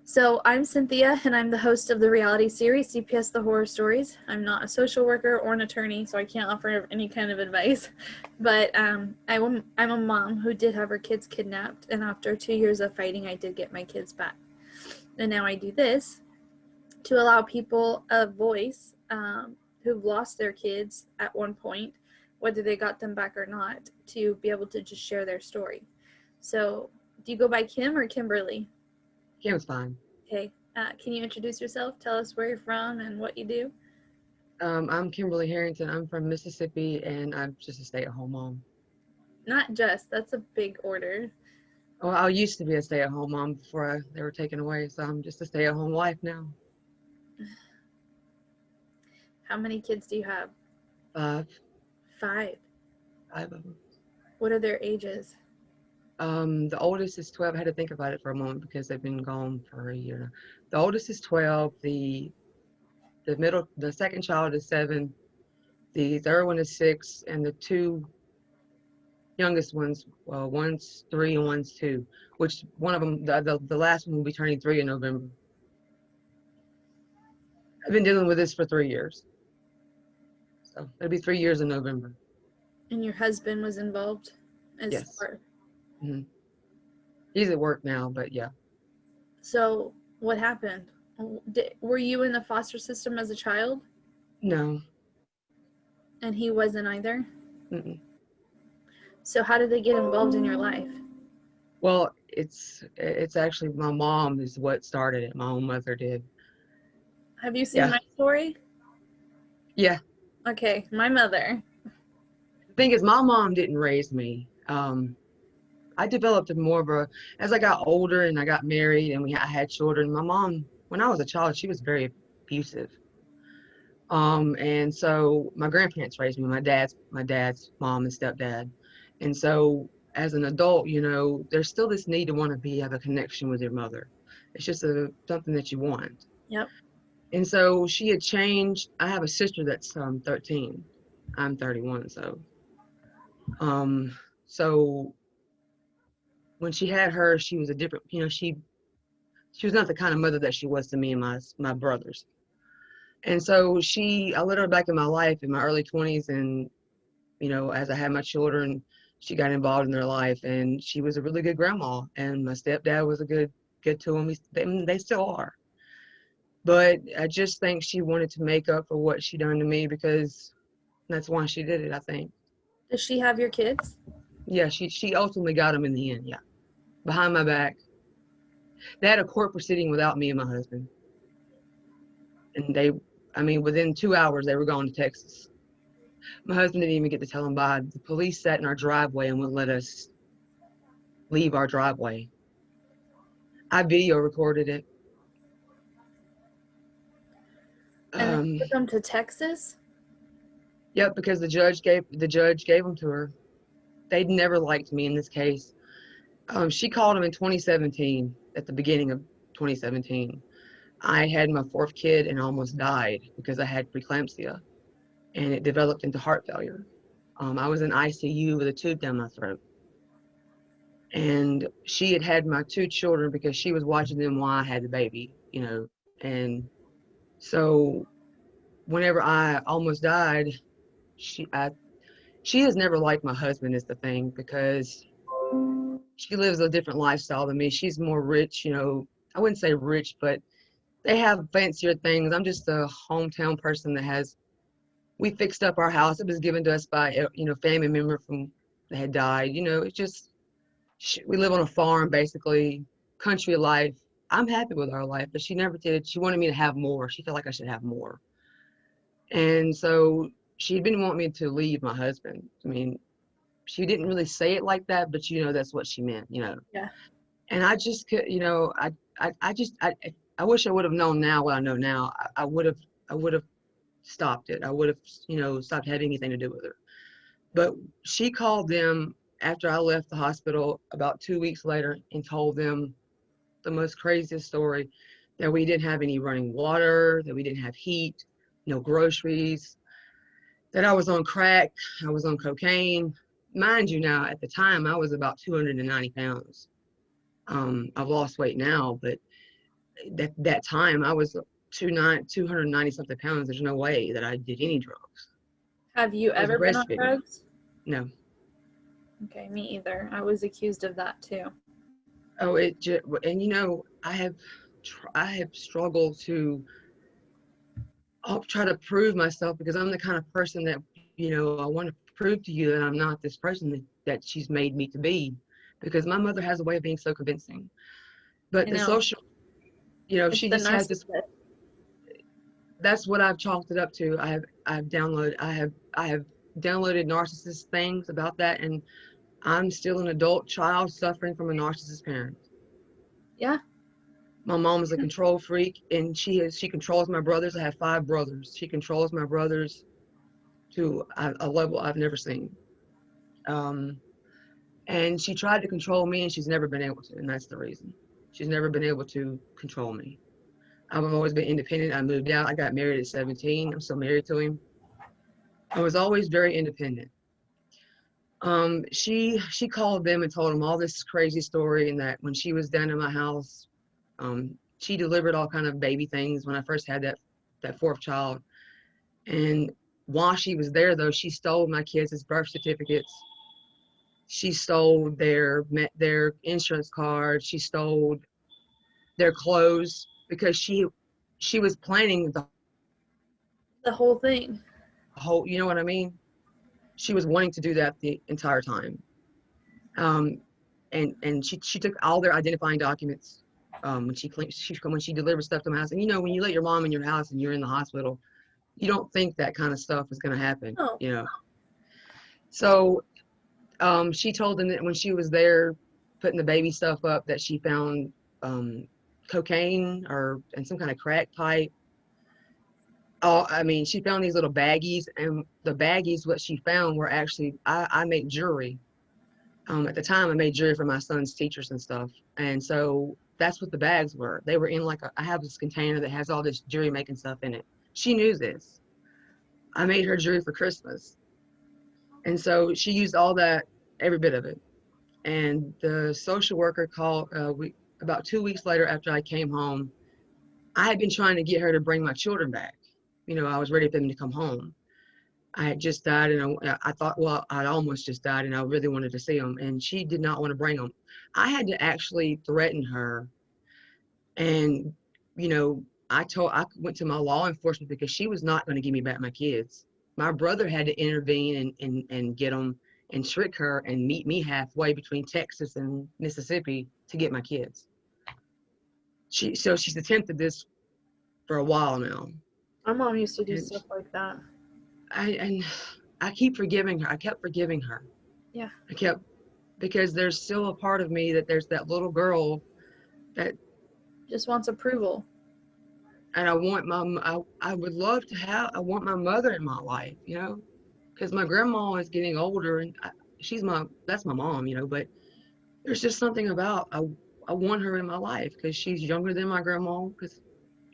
So I'm Cynthia, and I'm the host of the reality series CPS the Horror Stories. I'm not a social worker or an attorney, so I can't offer any kind of advice. But I'm a mom who did have her kids kidnapped, and after 2 years of fighting, I did get my kids back. And now I do this to allow people a voice who've lost their kids at one point, whether they got them back or not, to be able to just share their story. So, do you go by Kim or Kimberly? Kim's fine. Okay. Can you introduce yourself? Tell us where you're from and what you do. I'm Kimberly Harrington. I'm from Mississippi, and I'm just a stay-at-home mom. Not just, that's a big order. Well, I used to be a stay-at-home mom before they were taken away, so I'm just a stay-at-home wife now. How many kids do you have? Five, 5. five of them. What are their ages? The oldest is 12. I had to think about it for a moment because they've been gone for a year now. The oldest is 12. The second child is 7. The third one is 6, and the two youngest ones, well, one's 3 and one's 2, which one of them, the last one will be turning 3 in November. I've been dealing with this for 3 years. So it'll be 3 years in November. And your husband was involved as Yes. part. Hmm. He's at work now, but yeah. So what happened? Were you in the foster system as a child? No. And he wasn't either? Mm-mm. So how did they get involved in your life? Well, it's actually my mom is what started it. My own mother did. Have you seen Yeah. my story? Yeah. Okay, my mother. The thing is, my mom didn't raise me. I developed more of a, as I got older and I got married and I had children. My mom, when I was a child, she was very abusive. And so my grandparents raised me, my dad's mom and stepdad. And so as an adult, there's still this need to want to have a connection with your mother. It's just something that you want. Yep. And so she had changed. I have a sister that's 13. I'm 31. So when she had her, she was a different, she was not the kind of mother that she was to me and my brothers. And so I let her back in my life in my early 20s, and as I had my children, she got involved in their life, and she was a really good grandma, and my stepdad was a good to them. They still are. But I just think she wanted to make up for what she done to me, because that's why she did it, I think. Does she have your kids? Yeah, she ultimately got them in the end, yeah. Behind my back. They had a court proceeding without me and my husband. And within 2 hours, they were gone to Texas. My husband didn't even get to tell them bye. The police sat in our driveway and wouldn't let us leave our driveway. I video recorded it. And they took them to Texas? Yep, because the judge gave them to her. They'd never liked me in this case. She called him in 2017, at the beginning of 2017. I had my 4th kid and almost died because I had preeclampsia, and it developed into heart failure. I was in ICU with a tube down my throat. And she had my 2 children because she was watching them while I had the baby, And so whenever I almost died, she has never liked my husband, is the thing, because she lives a different lifestyle than me. She's more rich, I wouldn't say rich, but they have fancier things. I'm just a hometown person we fixed up our house. It was given to us by, family member that had died. It's just, we live on a farm, basically, country life. I'm happy with our life, but she never did. She wanted me to have more. She felt like I should have more. And so she'd been wanting me to leave my husband. She didn't really say it like that, but that's what she meant, Yeah. And I just could, I wish I would have known now what I know now. I would have stopped it. I would have, stopped having anything to do with her. But she called them after I left the hospital about 2 weeks later and told them the most craziest story, that we didn't have any running water, that we didn't have heat, no groceries, that I was on crack, I was on cocaine. Mind you, now, at the time, I was about 290 pounds. I've lost weight now, but that time I was 290 something pounds. There's no way that I did any drugs. Have you I was ever been on breastfeeding. drugs? No. Okay, me either. I was accused of that too. Oh, it just, and I have struggled to try to prove myself, because I'm the kind of person that, I want to prove to you that I'm not this person that she's made me to be, because my mother has a way of being so convincing. But I the know. social, It's she the just has this, narcissist. that's what I've chalked it up to. I have downloaded narcissist things about that, and I'm still an adult child suffering from a narcissist parent. Yeah. My mom is a control freak, and she controls my brothers. I have 5 brothers. She controls my brothers to a level I've never seen. Um, and she tried to control me, and she's never been able to, and that's the reason. She's never been able to control me. I've always been independent. I moved out. I got married at 17. I'm still married to him. I was always very independent. She called them and told them all this crazy story, and that when she was down in my house, she delivered all kind of baby things when I first had that 4th child. And while she was there, though, she stole my kids' birth certificates. She stole their insurance cards. She stole their clothes, because she was planning The whole thing. whole, you know what I mean? She was wanting to do that the entire time. Um, and she took all their identifying documents, when she delivered stuff to my house. And when you let your mom in your house and you're in the hospital, you don't think that kind of stuff is going to happen, Oh, So she told them that when she was there putting the baby stuff up, that she found cocaine and some kind of crack pipe. Oh, I mean, she found these little baggies, and the baggies, what she found were actually, I make jewelry. At the time, I made jewelry for my son's teachers and stuff. And so that's what the bags were. They were in I have this container that has all this jewelry making stuff in it. She knew this. I made her jewelry for Christmas. And so she used all that, every bit of it. And the social worker called, about 2 weeks later after I came home. I had been trying to get her to bring my children back. I was ready for them to come home. I had just died, and I thought, well, I'd almost just died, and I really wanted to see them, and she did not want to bring them. I had to actually threaten her, and I went to my law enforcement, because she was not going to give me back my kids. My brother had to intervene and get them and trick her and meet me halfway between Texas and Mississippi to get my kids. So she's attempted this for a while now. my mom used to do And stuff like that. and I keep forgiving her. I kept forgiving her. Yeah. I kept Because there's still a part of me that there's that little girl that, Just wants approval. and I would love to I want my mother in my life, because my grandma is getting older, and that's my mom, but there's just something about, I want her in my life, because she's younger than my grandma. Because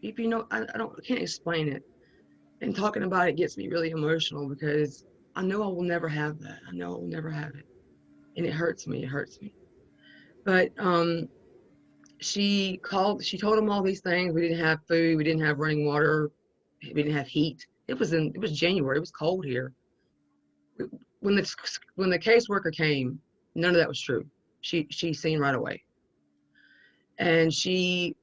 if I can't explain it, and talking about it gets me really emotional, because I know I will never have that. I know I will never have it, and it hurts me. It hurts me. But she told them all these things. We didn't have food. We didn't have running water. We didn't have heat. It was January. It was cold here. When the caseworker came, none of that was true. She seen right away. And she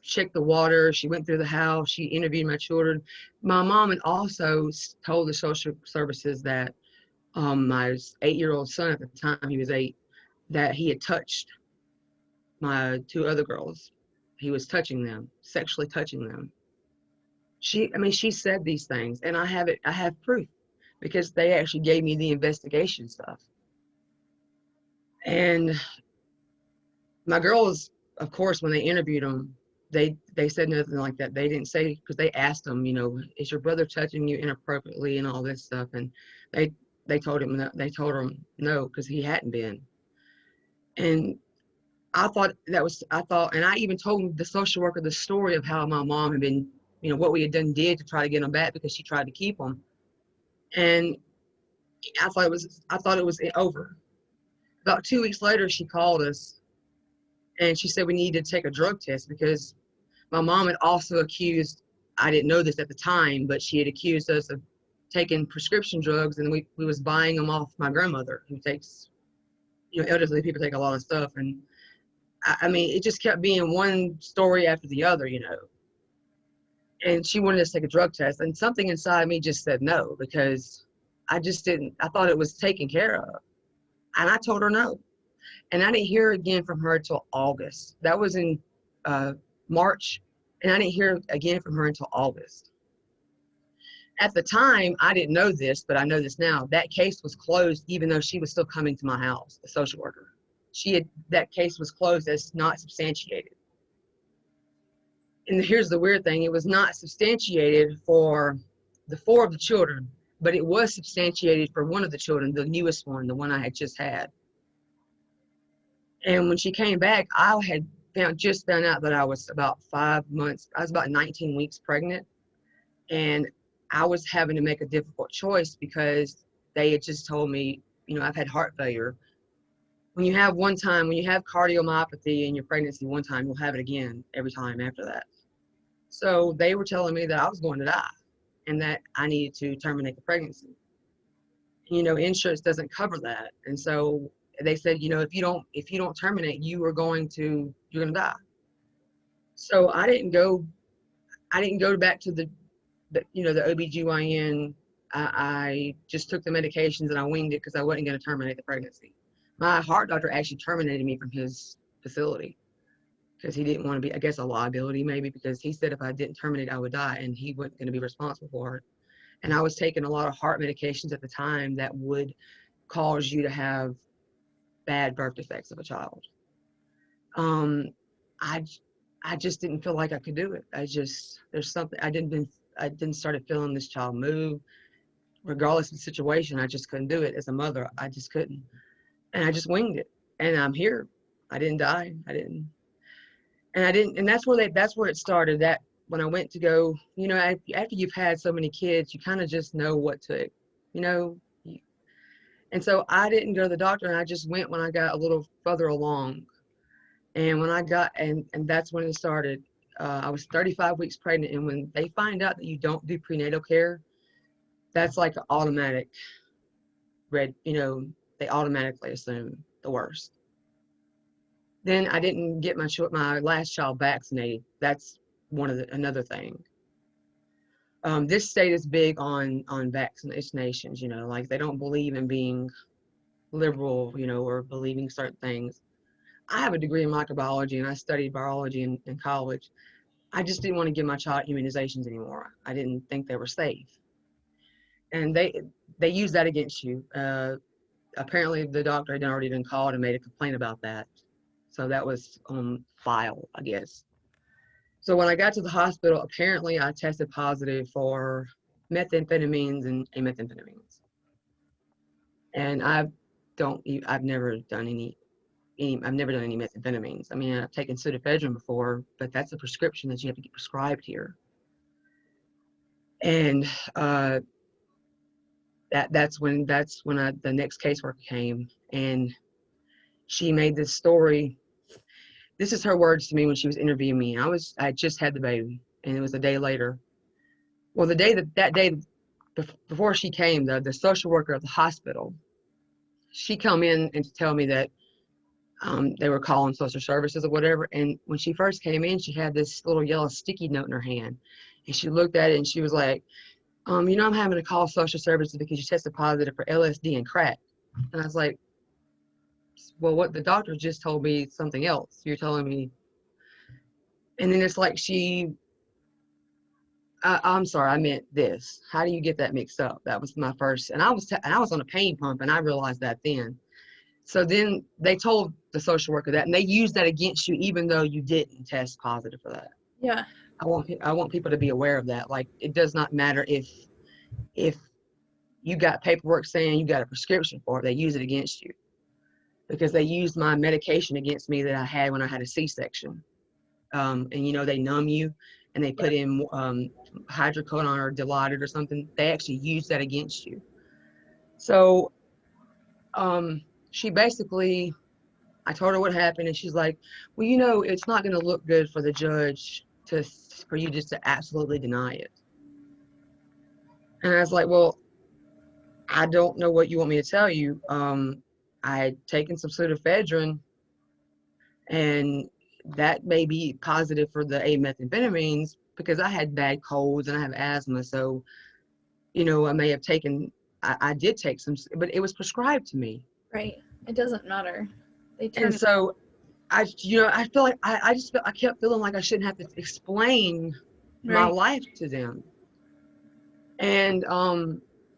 checked the water. She went through the house. She interviewed my children. My mom had also told the social services that my 8-year-old son, at the time he was 8, that he had touched my 2 other girls. He was touching them, sexually touching them. She said these things, and I have proof, because they actually gave me the investigation stuff. And my girls, of course, when they interviewed them, they said nothing like that. They didn't say, because they asked them, is your brother touching you inappropriately and all this stuff, and they told him no, no, because he hadn't been. And I thought, and I even told the social worker the story of how my mom had been, what we had did to try to get them back, because she tried to keep them. And I thought it was over. About 2 weeks later, she called us, And she said we needed to take a drug test because my mom had also accused, I didn't know this at the time, but she had accused us of taking prescription drugs, and we was buying them off my grandmother, who takes, elderly people take a lot of stuff. And I mean, it just kept being one story after the other, and she wanted us to take a drug test, and something inside me just said no, because I just didn't, I thought it was taken care of. And I told her no. And I didn't hear again from her until August. That was in March, and I didn't hear again from her until August. At the time, I didn't know this, but I know this now. That case was closed, even though she was still coming to my house, the social worker. That case was closed as not substantiated. And here's the weird thing: it was not substantiated for the 4 of the children, but it was substantiated for one of the children, the newest one, the one I had just had. And when she came back, I had just found out that I was about 5 months, I was about 19 weeks pregnant. And I was having to make a difficult choice because they had just told me, I've had heart failure. When you have cardiomyopathy in your pregnancy one time, you'll have it again every time after that. So they were telling me that I was going to die and that I needed to terminate the pregnancy. Insurance doesn't cover that. And so they said, if you don't terminate, you're going to die. So I didn't go back to the OBGYN. I just took the medications and I winged it because I wasn't going to terminate the pregnancy. My heart doctor actually terminated me from his facility because he didn't want to be, I guess, a liability maybe, because he said if I didn't terminate, I would die and he wasn't going to be responsible for it. And I was taking a lot of heart medications at the time that would cause you to have bad birth defects of a child. I just didn't feel like I could do it. There's something, I didn't started feeling this child move. Regardless of the situation, I just couldn't do it. As a mother, I just couldn't. And I just winged it. And I'm here. I didn't die. And that's where it started. That when I went to go, after you've had so many kids, you kind of just know what to, and so I didn't go to the doctor, and I just went when I got a little further along. And when I got, and that's when it started. I was 35 weeks pregnant, and when they find out that you don't do prenatal care, that's like an automatic they automatically assume the worst. Then I didn't get my last child vaccinated. That's another thing. This state is big on vaccinations, like they don't believe in being liberal, or believing certain things. I have a degree in microbiology and I studied biology in college. I just didn't want to give my child immunizations anymore. I didn't think they were safe. And they use that against you. Apparently the doctor had already been called and made a complaint about that. So that was on file, I guess. So when I got to the hospital, apparently I tested positive for methamphetamines and amethamphetamines. And I've never done any methamphetamines. I mean, I've taken pseudoephedrine before, but that's a prescription that you have to get prescribed here. And that's when the next caseworker came, and she made this story. This is her words to me when she was interviewing me. I just had the baby, and it was a day later. Well, that day before she came, the social worker at the hospital, she come in and to tell me that they were calling social services or whatever. And when she first came in, she had this little yellow sticky note in her hand, and she looked at it and she was like, I'm having to call social services because you tested positive for LSD and crack. And I was like, well, what the doctor just told me something else. You're telling me. And then it's like I'm sorry, I meant this. How do you get that mixed up? That was my first, and I was on a pain pump, and I realized that then. So then they told the social worker that, and they used that against you, even though you didn't test positive for that. Yeah. I want people to be aware of that. Like, it does not matter if you got paperwork saying you got a prescription for it, they use it against you. Because they used my medication against me that I had when I had a C-section. And they numb you and they put in hydrocodone or Dilaudid or something. They actually use that against you. So she basically, I told her what happened, and she's like, well, you know, it's not going to look good for the judge for you just to absolutely deny it. And I was like, well, I don't know what you want me to tell you. I had taken some pseudoephedrine, and that may be positive for the amethamphetamines because I had bad colds and I have asthma. So, you know, I may have taken, I did take some, but it was prescribed to me. Right. It doesn't matter. They turn And it. so you know, I feel like I just felt, I kept feeling like I shouldn't have to explain my Right. life to them. And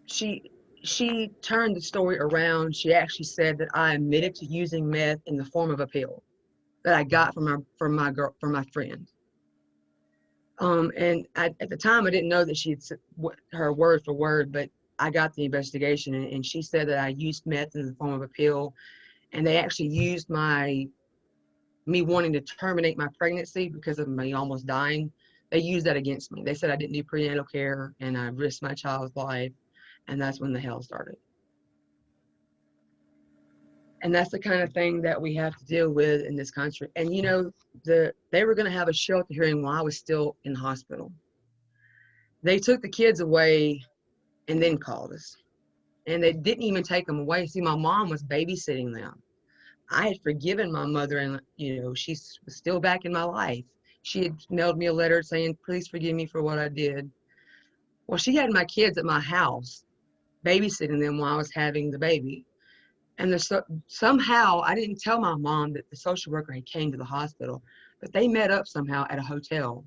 she she turned the story around. She actually said that I admitted to using meth in the form of a pill that I got from my friend. And at the time, I didn't know that she had said her word for word, but I got the investigation, and she said that I used meth in the form of a pill, and they actually used me wanting to terminate my pregnancy because of me almost dying. They used that against me. They said I didn't do prenatal care and I risked my child's life, and that's when the hell started. And that's the kind of thing that we have to deal with in this country. And you know, they were going to have a shelter hearing while I was still in the hospital. They took the kids away and then called us. And they didn't even take them away. See, my mom was babysitting them. I had forgiven my mother, and you know, she was still back in my life. She had mailed me a letter saying, please forgive me for what I did. Well, she had my kids at my house, babysitting them while I was having the baby. And somehow I didn't tell my mom that the social worker had came to the hospital, but they met up somehow at a hotel.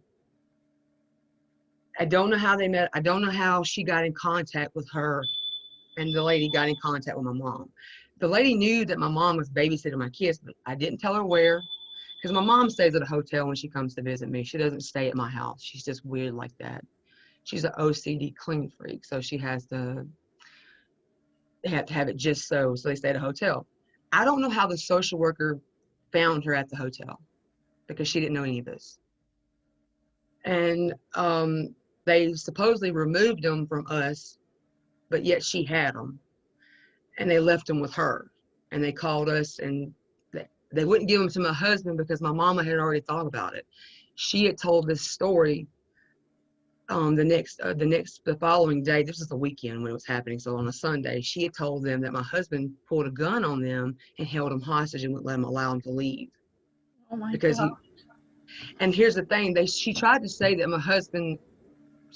I don't know how they met. I don't know how she got in contact with her and the lady got in contact with my mom. The lady knew that my mom was babysitting my kids, but I didn't tell her where, because my mom stays at a hotel when she comes to visit me. She doesn't stay at my house. She's just weird like that. She's an OCD clean freak, so they have to have it just so they stay at a hotel. I don't know how the social worker found her at the hotel because she didn't know any of this. And they supposedly removed them from us, but yet she had them, and they left them with her. And they called us, and they wouldn't give them to my husband because my mama had already thought about it. She had told this story the following day. This was the weekend when it was happening. So on a Sunday, she had told them that my husband pulled a gun on them and held them hostage and wouldn't let them allow them to leave Oh my because God. he. And here's the thing: she tried to say that my husband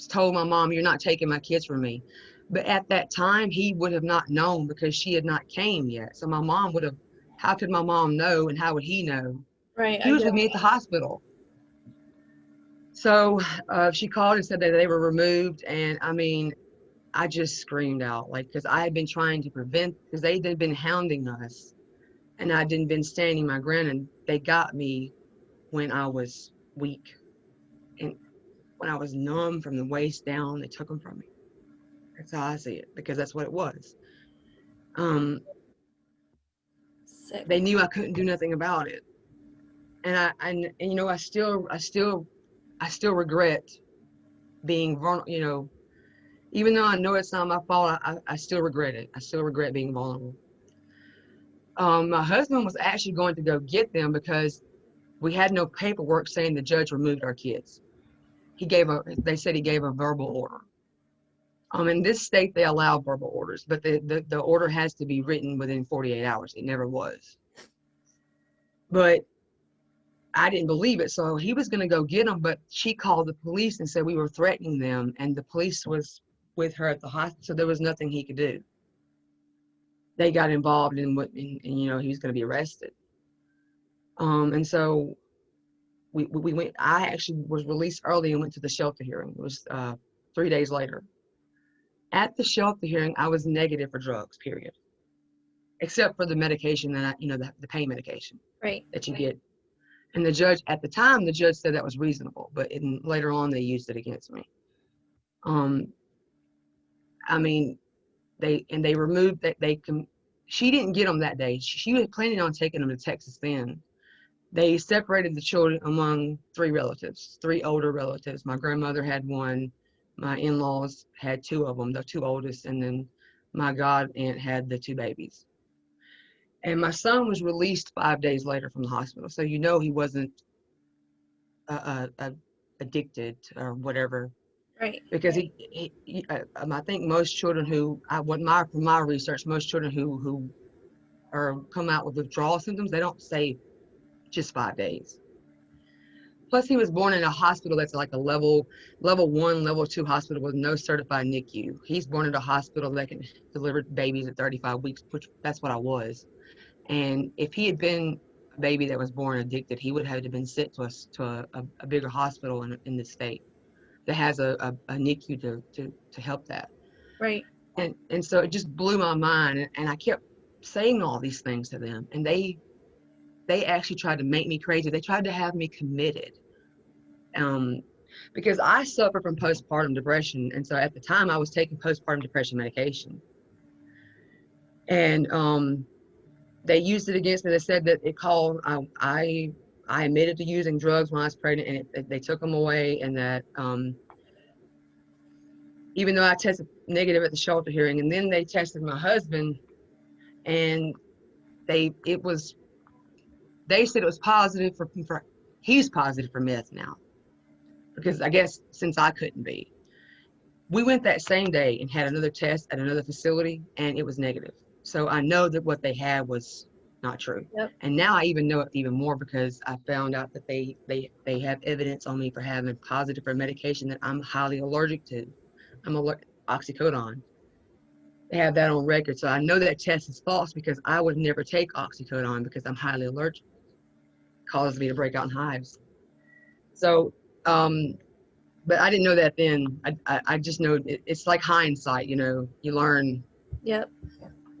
told my mom, "You're not taking my kids from me," but at that time he would have not known because she had not came yet. So my mom would have. How could my mom know, and how would he know? Right. He I was get with me at it. the hospital. So she called and said that they were removed, and I mean, I just screamed out, like, because I had been trying to prevent, because they had been hounding us, and I didn't been standing my ground, and they got me when I was weak, and when I was numb from the waist down, they took them from me. That's how I see it, because that's what it was. Um, Sick. they knew I couldn't do nothing about it, and you know, I still regret being vulnerable. You know, even though I know it's not my fault, I still regret it. I still regret being vulnerable. My husband was actually going to go get them because we had no paperwork saying the judge removed our kids. They said he gave a verbal order. In this state, they allow verbal orders, but the order has to be written within 48 hours. It never was. But I didn't believe it. So he was going to go get them, but she called the police and said we were threatening them, and the police was with her at the hospital, so there was nothing he could do. They got involved in what, and you know, he was going to be arrested. And so we went. I actually was released early and went to the shelter hearing. It was 3 days later. At the shelter hearing, I was negative for drugs, period, except for the medication that the pain medication Right. that you get. And the judge at the time, the judge said that was reasonable, but later on they used it against me. Um, I mean, they removed that they can. She didn't get them that day. She was planning on taking them to Texas then. They separated the children among three older relatives. My grandmother had one. My in-laws had two of them, the two oldest, and then my god aunt had the two babies. And my son was released 5 days later from the hospital. So, he wasn't addicted or whatever. Right. Because I think most children from my research, most children who come out with withdrawal symptoms, they don't stay just 5 days. Plus, he was born in a hospital that's like a level 1, level 2 hospital with no certified NICU. He's born in a hospital that can deliver babies at 35 weeks, which that's what I was. And if he had been a baby that was born addicted, he would have been sent to a bigger hospital in the state that has a NICU to help that. Right. And so it just blew my mind, and I kept saying all these things to them, and they actually tried to make me crazy. They tried to have me committed, because I suffer from postpartum depression, and so at the time I was taking postpartum depression medication, and they used it against me. They said that I admitted to using drugs when I was pregnant, and they took them away, and that even though I tested negative at the shelter hearing, and then they tested my husband, and they said it was positive for he's positive for meth now, because I guess since I couldn't be. We went that same day and had another test at another facility, and it was negative. So I know that what they had was not true. Yep. And now I even know it even more because I found out that they have evidence on me for having positive for medication that I'm highly allergic to. I'm allergic oxycodone. They have that on record. So I know that test is false because I would never take oxycodone because I'm highly allergic. It causes me to break out in hives. So, but I didn't know that then. I just know it's like hindsight, you learn. Yep.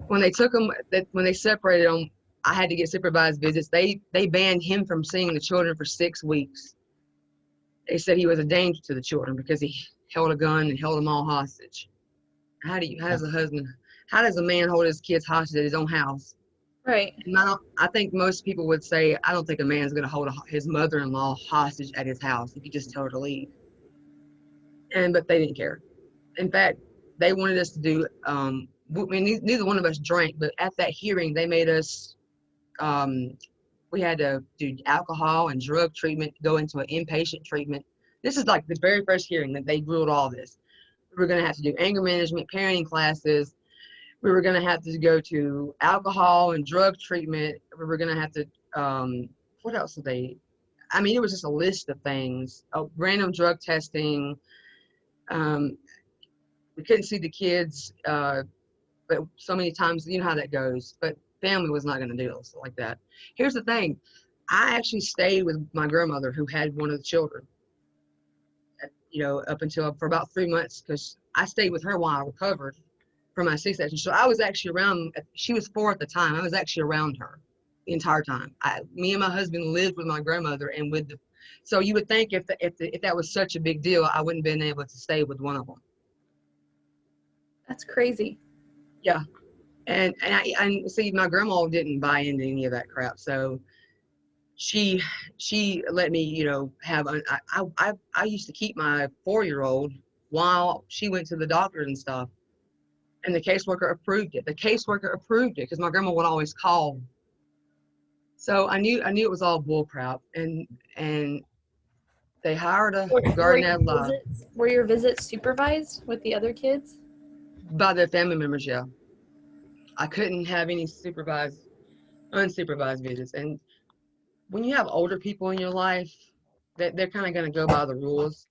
When they took him, when they separated him, I had to get supervised visits. They banned him from seeing the children for 6 weeks. They said he was a danger to the children because he held a gun and held them all hostage. How does a man hold his kids hostage at his own house? Right. And I think most people would say, I don't think a man's going to hold his mother-in-law hostage at his house if you just tell her to leave. But they didn't care. In fact, they wanted us to do, neither one of us drank, but at that hearing, they made us, we had to do alcohol and drug treatment, go into an inpatient treatment. This is like the very first hearing that they ruled all this. We were going to have to do anger management, parenting classes. We were going to have to go to alcohol and drug treatment. We were going to have to, what else did they, it was just a list of things, random drug testing. We couldn't see the kids, but so many times, you know how that goes. But family was not going to do stuff like that. Here's the thing. I actually stayed with my grandmother who had one of the children, up until for about 3 months, because I stayed with her while I recovered from my C-section. So I was actually around, she was 4 at the time. I was actually around her the entire time. Me and my husband lived with my grandmother and so you would think if that was such a big deal, I wouldn't have been able to stay with one of them. That's crazy. Yeah. And I see my grandma didn't buy into any of that crap. So she let me, have, I used to keep my 4-year-old while she went to the doctor and stuff. And the caseworker approved it. Because my grandma would always call. So I knew it was all bull crap. And they hired a guardian ad litem. Were your visits supervised with the other kids? By their family members, yeah. I couldn't have any unsupervised visits. And when you have older people in your life, they're kind of going to go by the rules.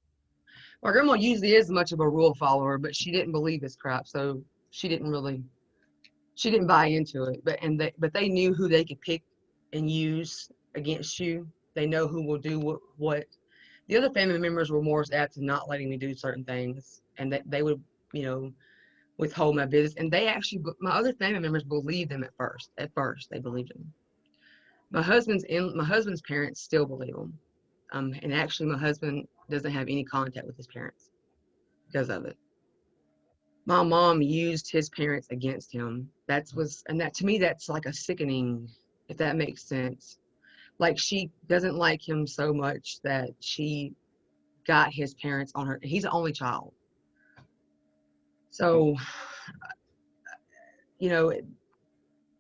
My grandma usually is much of a rule follower, but she didn't believe this crap, so she didn't buy into it. But they knew who they could pick and use against you. They know who will do what. The other family members were more apt to not letting me do certain things, and that they would, withhold my visits. And my other family members believed them at first. At first, they believed them. My husband's parents still believe him. And actually, my husband doesn't have any contact with his parents because of it. My mom used his parents against him. That to me, that's like a sickening, if that makes sense. Like, she doesn't like him so much that she got his parents on her. He's the only child. So,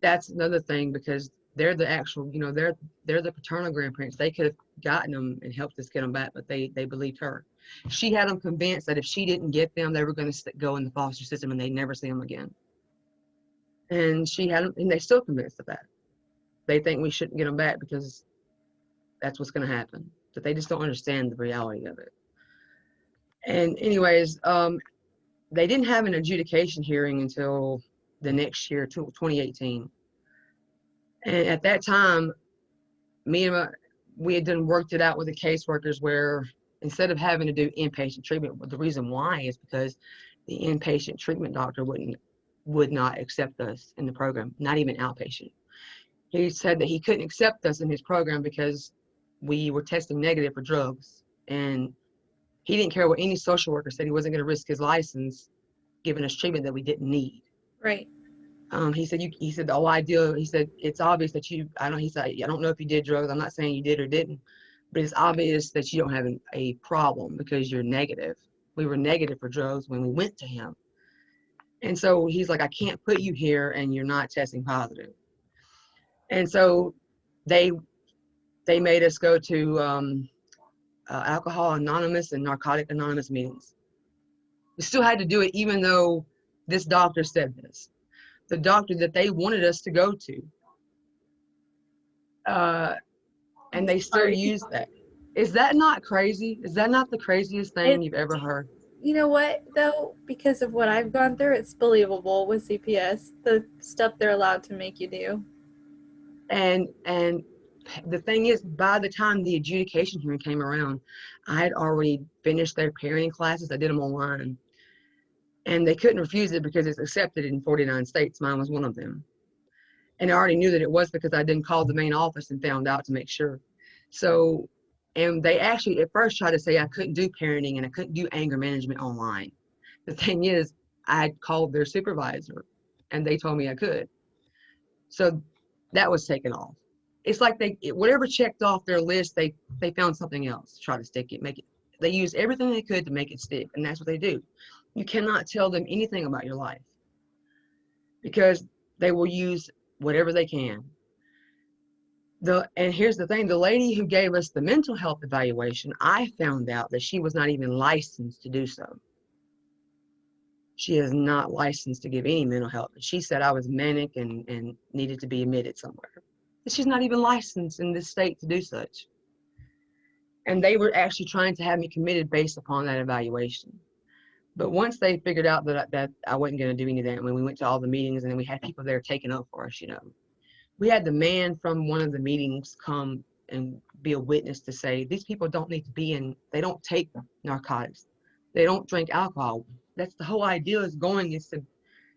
that's another thing, because they're the actual, they're the paternal grandparents. They could have gotten them and helped us get them back, but they believed her. She had them convinced that if she didn't get them, they were going to go in the foster system and they'd never see them again. And she had them, and they still convinced of that. They think we shouldn't get them back because that's what's going to happen. But they just don't understand the reality of it. And anyways, they didn't have an adjudication hearing until the next year, 2018. And at that time, we had worked it out with the caseworkers where instead of having to do inpatient treatment, the reason why is because the inpatient treatment doctor would not accept us in the program, not even outpatient. He said that he couldn't accept us in his program because we were testing negative for drugs, and he didn't care what any social worker said. He wasn't going to risk his license giving us treatment that we didn't need. Right. He said it's obvious that he said, I don't know if you did drugs. I'm not saying you did or didn't, but it's obvious that you don't have a problem because you're negative. We were negative for drugs when we went to him. And so he's like, I can't put you here and you're not testing positive. And so they made us go to Alcohol Anonymous and Narcotic Anonymous meetings. We still had to do it even though this doctor said this. The doctor that they wanted us to go to. And they still use that. Is that not crazy? Is that not the craziest thing you've ever heard? You know what, though? Because of what I've gone through, it's believable with CPS, the stuff they're allowed to make you do. And the thing is, by the time the adjudication hearing came around, I had already finished their parenting classes. I did them online. And they couldn't refuse it because it's accepted in 49 states. Mine was one of them. And I already knew that it was because I didn't call the main office and found out to make sure. So, and they actually at first tried to say I couldn't do parenting and I couldn't do anger management online. The thing is, I called their supervisor and they told me I could. So that was taken off. It's like whatever checked off their list, they found something else to try to stick it, make it. They used everything they could to make it stick, and that's what they do. You cannot tell them anything about your life because they will use whatever they can. And here's the thing, the lady who gave us the mental health evaluation, I found out that she was not even licensed to do so. She is not licensed to give any mental health. She said I was manic and needed to be admitted somewhere. She's not even licensed in this state to do such. And they were actually trying to have me committed based upon that evaluation. But once they figured out that I wasn't going to do any of that, when we went to all the meetings and then we had people there taking up for us, we had the man from one of the meetings come and be a witness to say, these people don't need to they don't take narcotics. They don't drink alcohol. That's the whole idea is to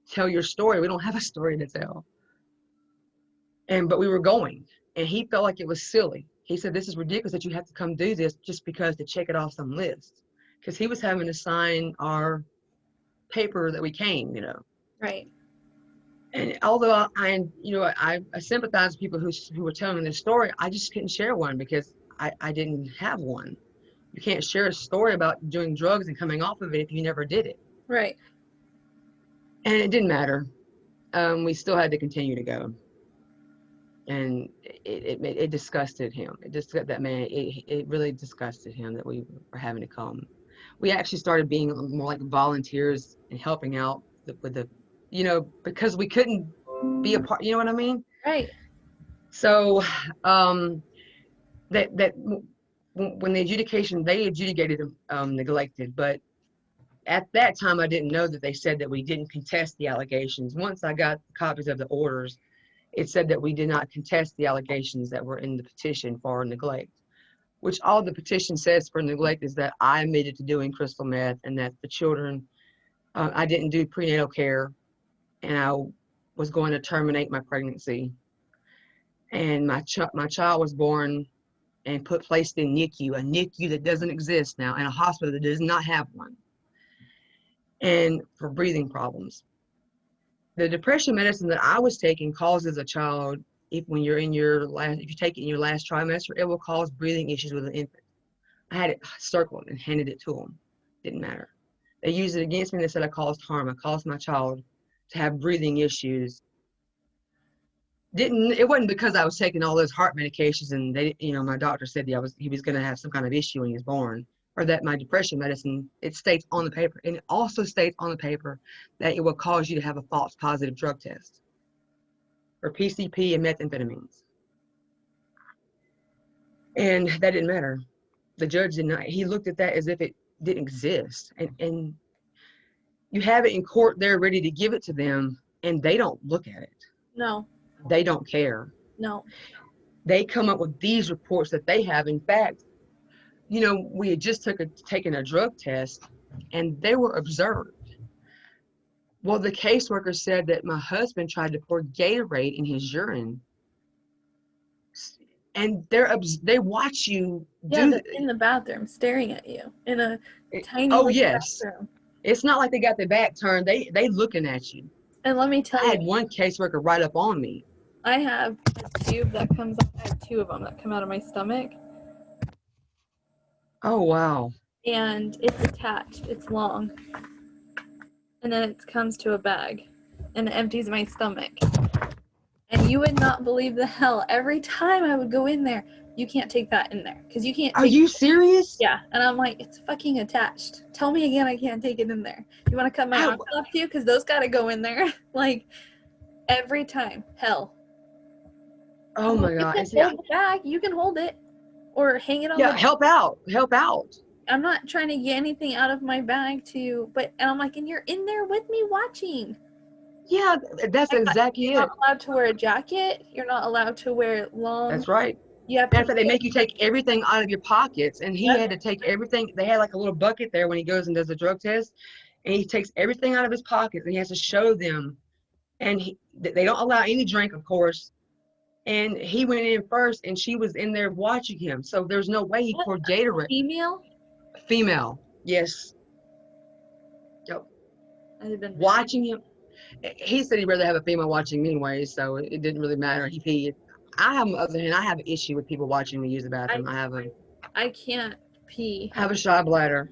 tell your story. We don't have a story to tell. But we were going, and he felt like it was silly. He said, this is ridiculous that you have to come do this just because to check it off some list. Because he was having to sign our paper that we came, Right. And although I sympathize with people who were telling this story, I just couldn't share one because I didn't have one. You can't share a story about doing drugs and coming off of it if you never did it. Right. And it didn't matter. We still had to continue to go. And it disgusted him. It really disgusted him that we were having to come. We actually started being more like volunteers and helping out with the, because we couldn't be a part, you know what I mean? Right. So when the adjudication, they adjudicated neglected, but at that time I didn't know that they said that we didn't contest the allegations. Once I got copies of the orders, it said that we did not contest the allegations that were in the petition for neglect, which all the petition says for neglect is that I admitted to doing crystal meth and that the children, I didn't do prenatal care, and I was going to terminate my pregnancy. And my child was born and placed in NICU, a NICU that doesn't exist now, and a hospital that does not have one, and for breathing problems. The depression medicine that I was taking causes a child, if you take it in your last trimester, it will cause breathing issues with an infant. I had it circled and handed it to them. Didn't matter. They used it against me and they said I caused harm. I caused my child to have breathing issues It wasn't because I was taking all those heart medications and they, my doctor said he was going to have some kind of issue when he was born, or that my depression medicine, it states on the paper, and it also states on the paper that it will cause you to have a false positive drug test for PCP and methamphetamines. And that didn't matter. The judge did not, he looked at that as if it didn't exist. And you have it in court there ready to give it to them, and they don't look at it. No. They don't care. No. They come up with these reports that they have. In fact, we had just taken a drug test, and they were observed. Well, the caseworker said that my husband tried to pour Gatorade in his urine, and they watch you do. Yeah, in the bathroom, staring at you in a tiny yes. bathroom. It's not like they got their back turned. They looking at you. And let me tell you, I had one caseworker right up on me. I have a tube that comes up. I have 2 of them that come out of my stomach. Oh, wow. And it's attached. It's long. And then it comes to a bag. And it empties my stomach. And you would not believe the hell. Every time I would go in there, you can't take that in there. Because you can't Are you serious? Yeah. And I'm like, it's fucking attached. Tell me again I can't take it in there. You want to cut my arms off too? Because those got to go in there. Every time. Hell. Oh my God. You can hold the bag. You can hold it. Or hang it on the help out. Help out. I'm not trying to get anything out of my bag and I'm like, and you're in there with me watching. Yeah, that's exactly it. You're not allowed to wear a jacket. You're not allowed to wear long. That's right. You have they make you take everything out of your pockets, and he had to take everything. They had like a little bucket there when he goes and does the drug test, and he takes everything out of his pockets, and he has to show them. And they don't allow any drink, of course. And he went in first, and she was in there watching him. So there's no way he poured Gatorade. Female? Female, yes. Yep. Watching him. He said he'd rather have a female watching me anyway, so it didn't really matter. He peed. On the other hand, I have an issue with people watching me use the bathroom. I can't pee. I have a shy bladder.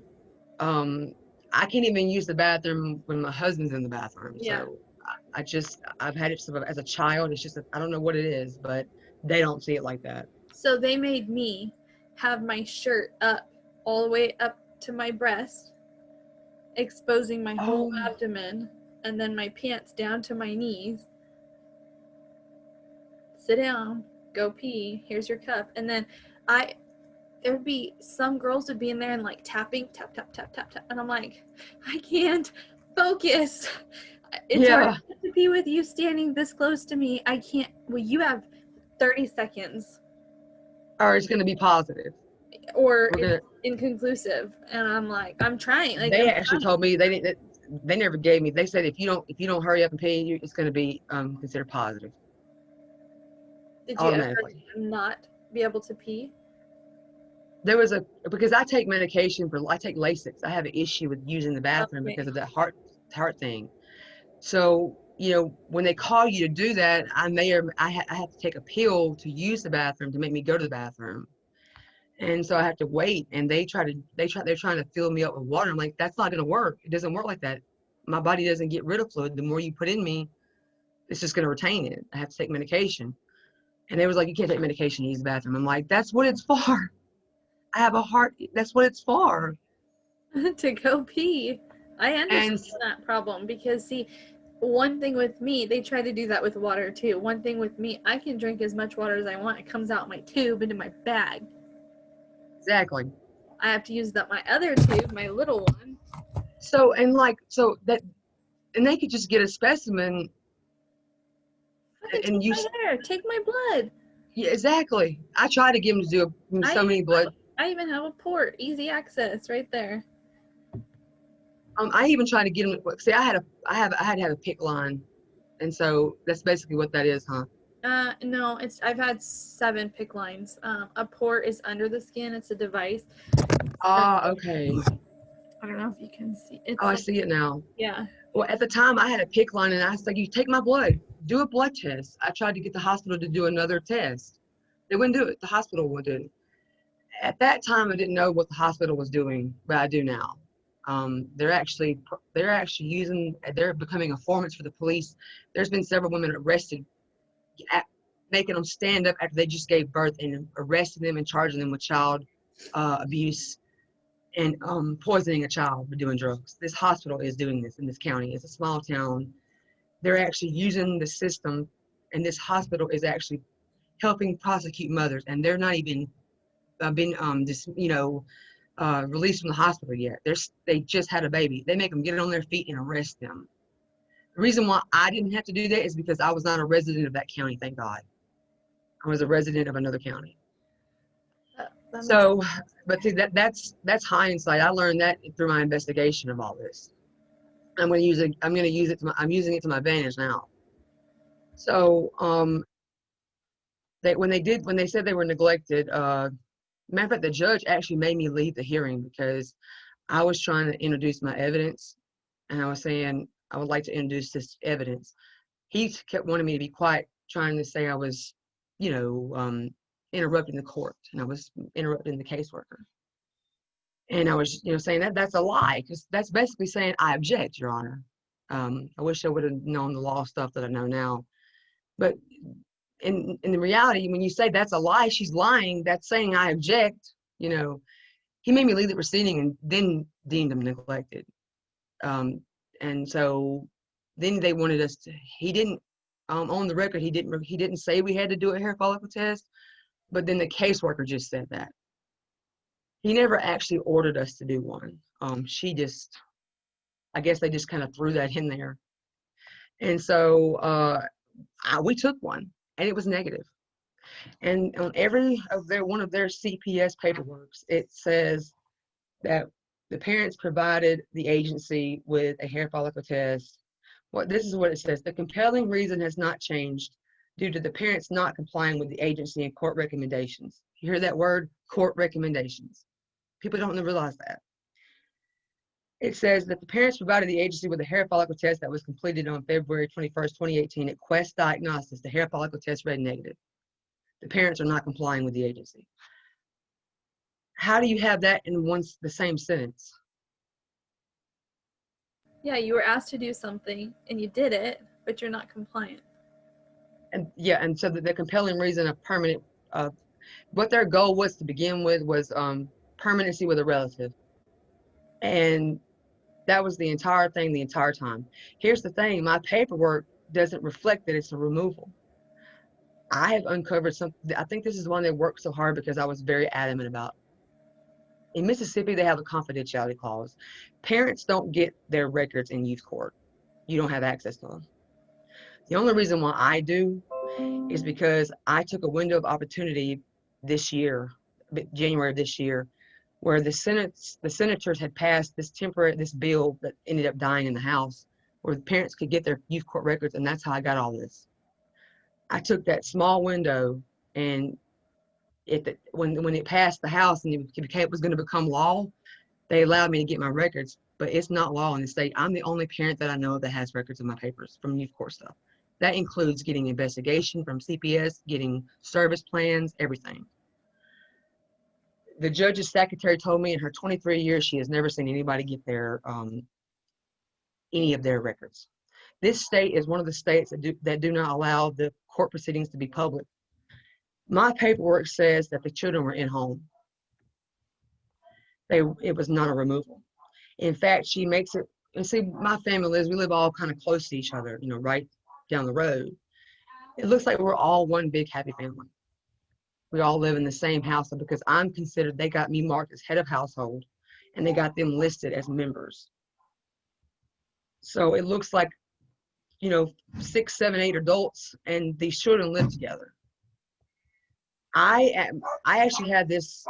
I can't even use the bathroom when my husband's in the bathroom. Yeah. So I've had it as a child. It's just, I don't know what it is, but they don't see it like that. So they made me have my shirt up all the way up to my breast, exposing my whole abdomen, and then my pants down to my knees. Sit down, go pee, here's your cup. And then there'd be some girls would be in there and tapping, tap, tap, tap, tap, tap. And I'm like, I can't focus. It's hard to be with you standing this close to me. I can't. Well, you have 30 seconds. Or it's going to be positive. Or it's inconclusive. And I'm like, I'm trying. They actually told me they never gave me. They said if you don't hurry up and pee, it's going to be considered positive. Did you ever not be able to pee? There was because I take medication I take Lasix. I have an issue with using the bathroom because of that heart thing. So, when they call you to do that, I have to take a pill to use the bathroom to make me go to the bathroom. And so I have to wait, and they're trying to fill me up with water. I'm like, that's not going to work. It doesn't work like that. My body doesn't get rid of fluid. The more you put in me, it's just going to retain it. I have to take medication. And they was like, you can't take medication to use the bathroom. I'm like, that's what it's for. I have a heart. That's what it's for. To go pee. I understand that problem because, see, one thing with me, they try to do that with water too. One thing with me, I can drink as much water as I want. It comes out my tube into my bag. Exactly. I have to use my other tube, my little one. So they could just get a specimen. And take my blood. Yeah, exactly. I try to get them to do so many blood. I even have a port, easy access, right there. I even tried to get them. See, I had to have a PICC line, and so that's basically what that is, huh? No, I've had 7 PICC lines. A port is under the skin. It's a device. Okay. I don't know if you can see. I see it now. Yeah. Well, at the time, I had a PICC line, and I was like, you take my blood. Do a blood test. I tried to get the hospital to do another test. They wouldn't do it. The hospital would do it. At that time, I didn't know what the hospital was doing, but I do now. They're actually becoming informants for the police. There's been several women arrested making them stand up after they just gave birth and arresting them and charging them with child abuse and poisoning a child for doing drugs. This hospital is doing this in this county. It's a small town. They're actually using the system, and this hospital is actually helping prosecute mothers, and they're not even been released from the hospital yet. They just had a baby. They make them get on their feet and arrest them. The reason why I didn't have to do that is because I was not a resident of that county, thank God. I was a resident of another county. That So, but see, that's hindsight. I learned that through my investigation of all this. I'm using it to my advantage now. So, when they said they were neglected, matter of fact, the judge actually made me leave the hearing because I was trying to introduce my evidence, and I was saying I would like to introduce this evidence. He kept wanting me to be quiet, trying to say I was, interrupting the court, and I was interrupting the caseworker. And I was, saying that's a lie, because that's basically saying I object, Your Honor. I wish I would have known the law stuff that I know now. But in the reality, when you say that's a lie, she's lying, that's saying I object, he made me leave the proceeding and then deemed him neglected. And so then they wanted us to, he didn't, on the record, he didn't say we had to do a hair follicle test, but then the caseworker just said that. He never actually ordered us to do one. I guess they just kind of threw that in there. And so we took one, and it was negative. And on every one of their CPS paperworks, it says that the parents provided the agency with a hair follicle test. This is what it says: the compelling reason has not changed due to the parents not complying with the agency and court recommendations. You hear that word, court recommendations? People don't realize that. It says that the parents provided the agency with a hair follicle test that was completed on February 21st, 2018 at Quest Diagnostics. The hair follicle test read negative. The parents are not complying with the agency. How do you have that in the same sentence? Yeah, you were asked to do something and you did it, but you're not compliant. And so the compelling reason of permanent, what their goal was to begin with was permanency with a relative. And that was the entire thing the entire time. Here's the thing, my paperwork doesn't reflect that it's a removal. I have uncovered something. I think this is one they worked so hard because I was very adamant about. In Mississippi, they have a confidentiality clause. Parents don't get their records in youth court. You don't have access to them. The only reason why I do is because I took a window of opportunity this year, January of this year, where the senators had passed this bill that ended up dying in the House, where the parents could get their youth court records, and that's how I got all this. I took that small window, and when it passed the House and it was going to become law, they allowed me to get my records, but it's not law in the state. I'm the only parent that I know of that has records of my papers from youth court stuff. That includes getting investigation from CPS, getting service plans, everything. The judge's secretary told me in her 23 years she has never seen anybody get any of their records. This state is one of the states that do not allow the court proceedings to be public. My paperwork says that the children were in home. It was not a removal. In fact, she makes it, and see, my family we live all kind of close to each other, right down the road. It looks like we're all one big happy family. We all live in the same house because they got me marked as head of household, and they got them listed as members. So it looks like, 6, 7, 8 adults, and these children live together. I actually had this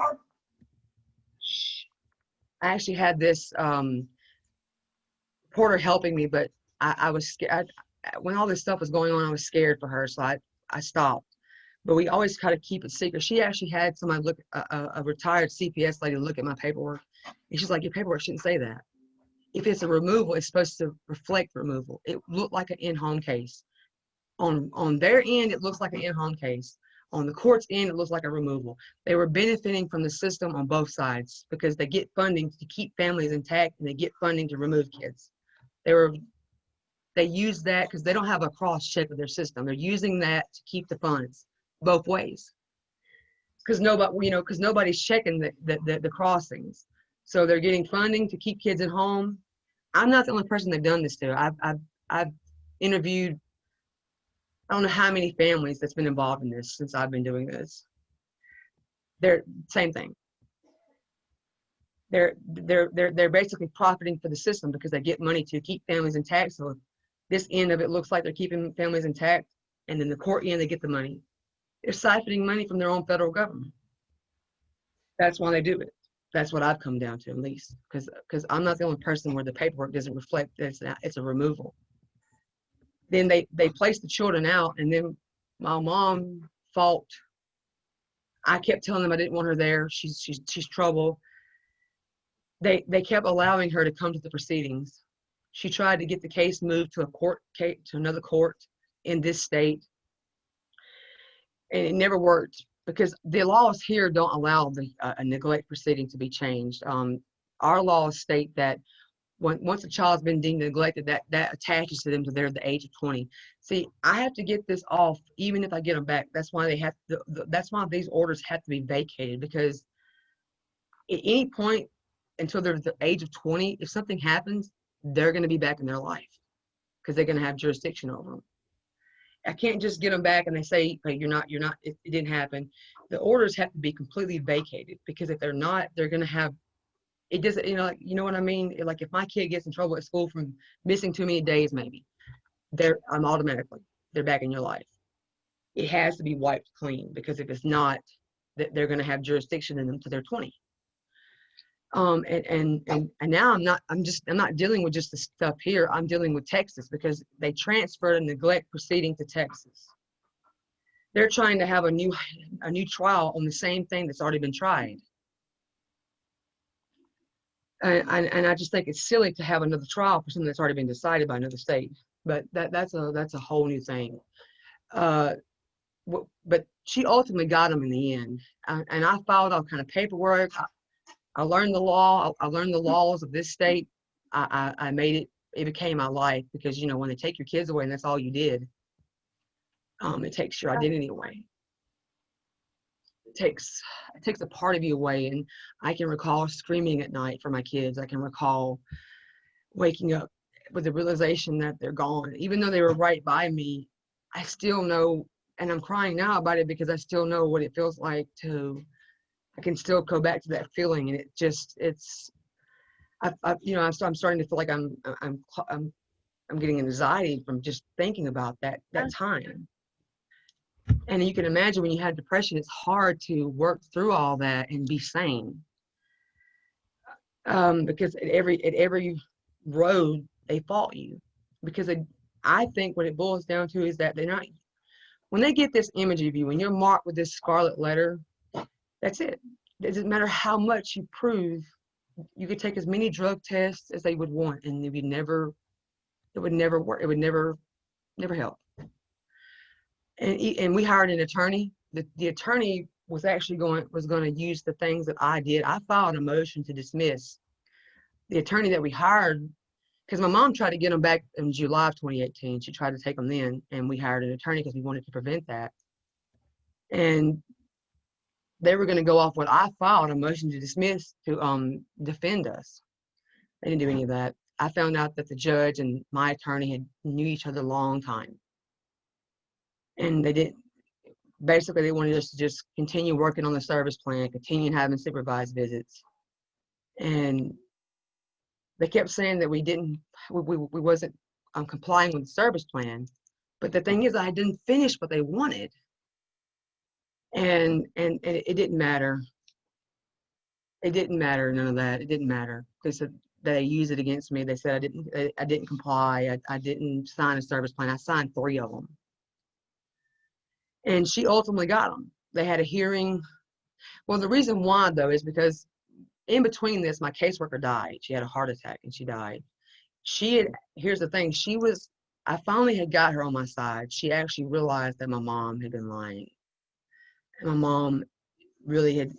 reporter helping me, but I was scared. When all this stuff was going on, I was scared for her, so I stopped. But we always try to keep it secret. She actually had somebody a retired CPS lady look at my paperwork, and she's like, your paperwork shouldn't say that. If it's a removal, it's supposed to reflect removal. It looked like an in-home case. On their end, it looks like an in-home case. On the court's end, it looks like a removal. They were benefiting from the system on both sides because they get funding to keep families intact, and they get funding to remove kids. They they use that because they don't have a cross check of their system. They're using that to keep the funds both ways. Because nobody's checking the crossings. So they're getting funding to keep kids at home. I'm not the only person they've done this to. I've interviewed, I don't know how many families that's been involved in this since I've been doing this. They're same thing. They're basically profiting for the system because they get money to keep families intact. So this end of it looks like they're keeping families intact, and then the court end they get the money. They're siphoning money from their own federal government. That's why they do it. That's what I've come down to, at least, because I'm not the only person where the paperwork doesn't reflect that it's a removal. Then they place the children out, and then my mom fought. I kept telling them I didn't want her there. She's trouble. They kept allowing her to come to the proceedings. She tried to get the case moved to another court in this state, and it never worked because the laws here don't allow a neglect proceeding to be changed. Our laws state that once a child's been deemed neglected, that attaches to them to the age of 20. See, I have to get this off even if I get them back. That's why that's why these orders have to be vacated, because at any point until they're the age of 20, if something happens, they're going to be back in their life because they're going to have jurisdiction over them. I can't just get them back and they say, hey, it didn't happen. The orders have to be completely vacated, because if they're not, they're going to have, it doesn't, you know what I mean? Like if my kid gets in trouble at school from missing too many days, maybe, they're back in your life. It has to be wiped clean, because if it's not, they're going to have jurisdiction in them till they're 20. And now I'm not dealing with just the stuff here. I'm dealing with Texas, because they transferred a neglect proceeding to Texas. They're trying to have a new trial on the same thing that's already been tried. And I just think it's silly to have another trial for something that's already been decided by another state. But that's a whole new thing. But she ultimately got them in the end. And I filed all kind of paperwork. I learned the law. I learned the laws of this state. I made it became my life, because when they take your kids away and that's all you did, it takes your identity away. It takes a part of you away. And I can recall screaming at night for my kids. I can recall waking up with the realization that they're gone. Even though they were right by me, I still know, and I'm crying now about it because I still know what it feels like I can still go back to that feeling, and I'm starting to feel like I'm getting anxiety from just thinking about that time. And you can imagine when you have depression, it's hard to work through all that and be sane. Because at every road they fault you, because I think what it boils down to is that when they get this image of you, when you're marked with this scarlet letter, that's it. It doesn't matter how much you prove. You could take as many drug tests as they would want, and it would never work. It would never help. And we hired an attorney. The attorney was actually going to use the things that I did. I filed a motion to dismiss. The attorney that we hired, because my mom tried to get them back in July of 2018. She tried to take them then, and we hired an attorney because we wanted to prevent that. And they were going to go off what I filed, a motion to dismiss, to defend us. They didn't do any of that. I found out that the judge and my attorney knew each other a long time. And they wanted us to just continue working on the service plan, continue having supervised visits. And they kept saying that we wasn't complying with the service plan. But the thing is, I didn't finish what they wanted. And it didn't matter. It didn't matter, none of that. It didn't matter. They said they used it against me. They said I didn't comply. I didn't sign a service plan. I signed 3 of them. And she ultimately got them. They had a hearing. Well, the reason why, though, is because in between this, my caseworker died. She had a heart attack and she died. Here's the thing. I finally had got her on my side. She actually realized that my mom had been lying. And my mom really had,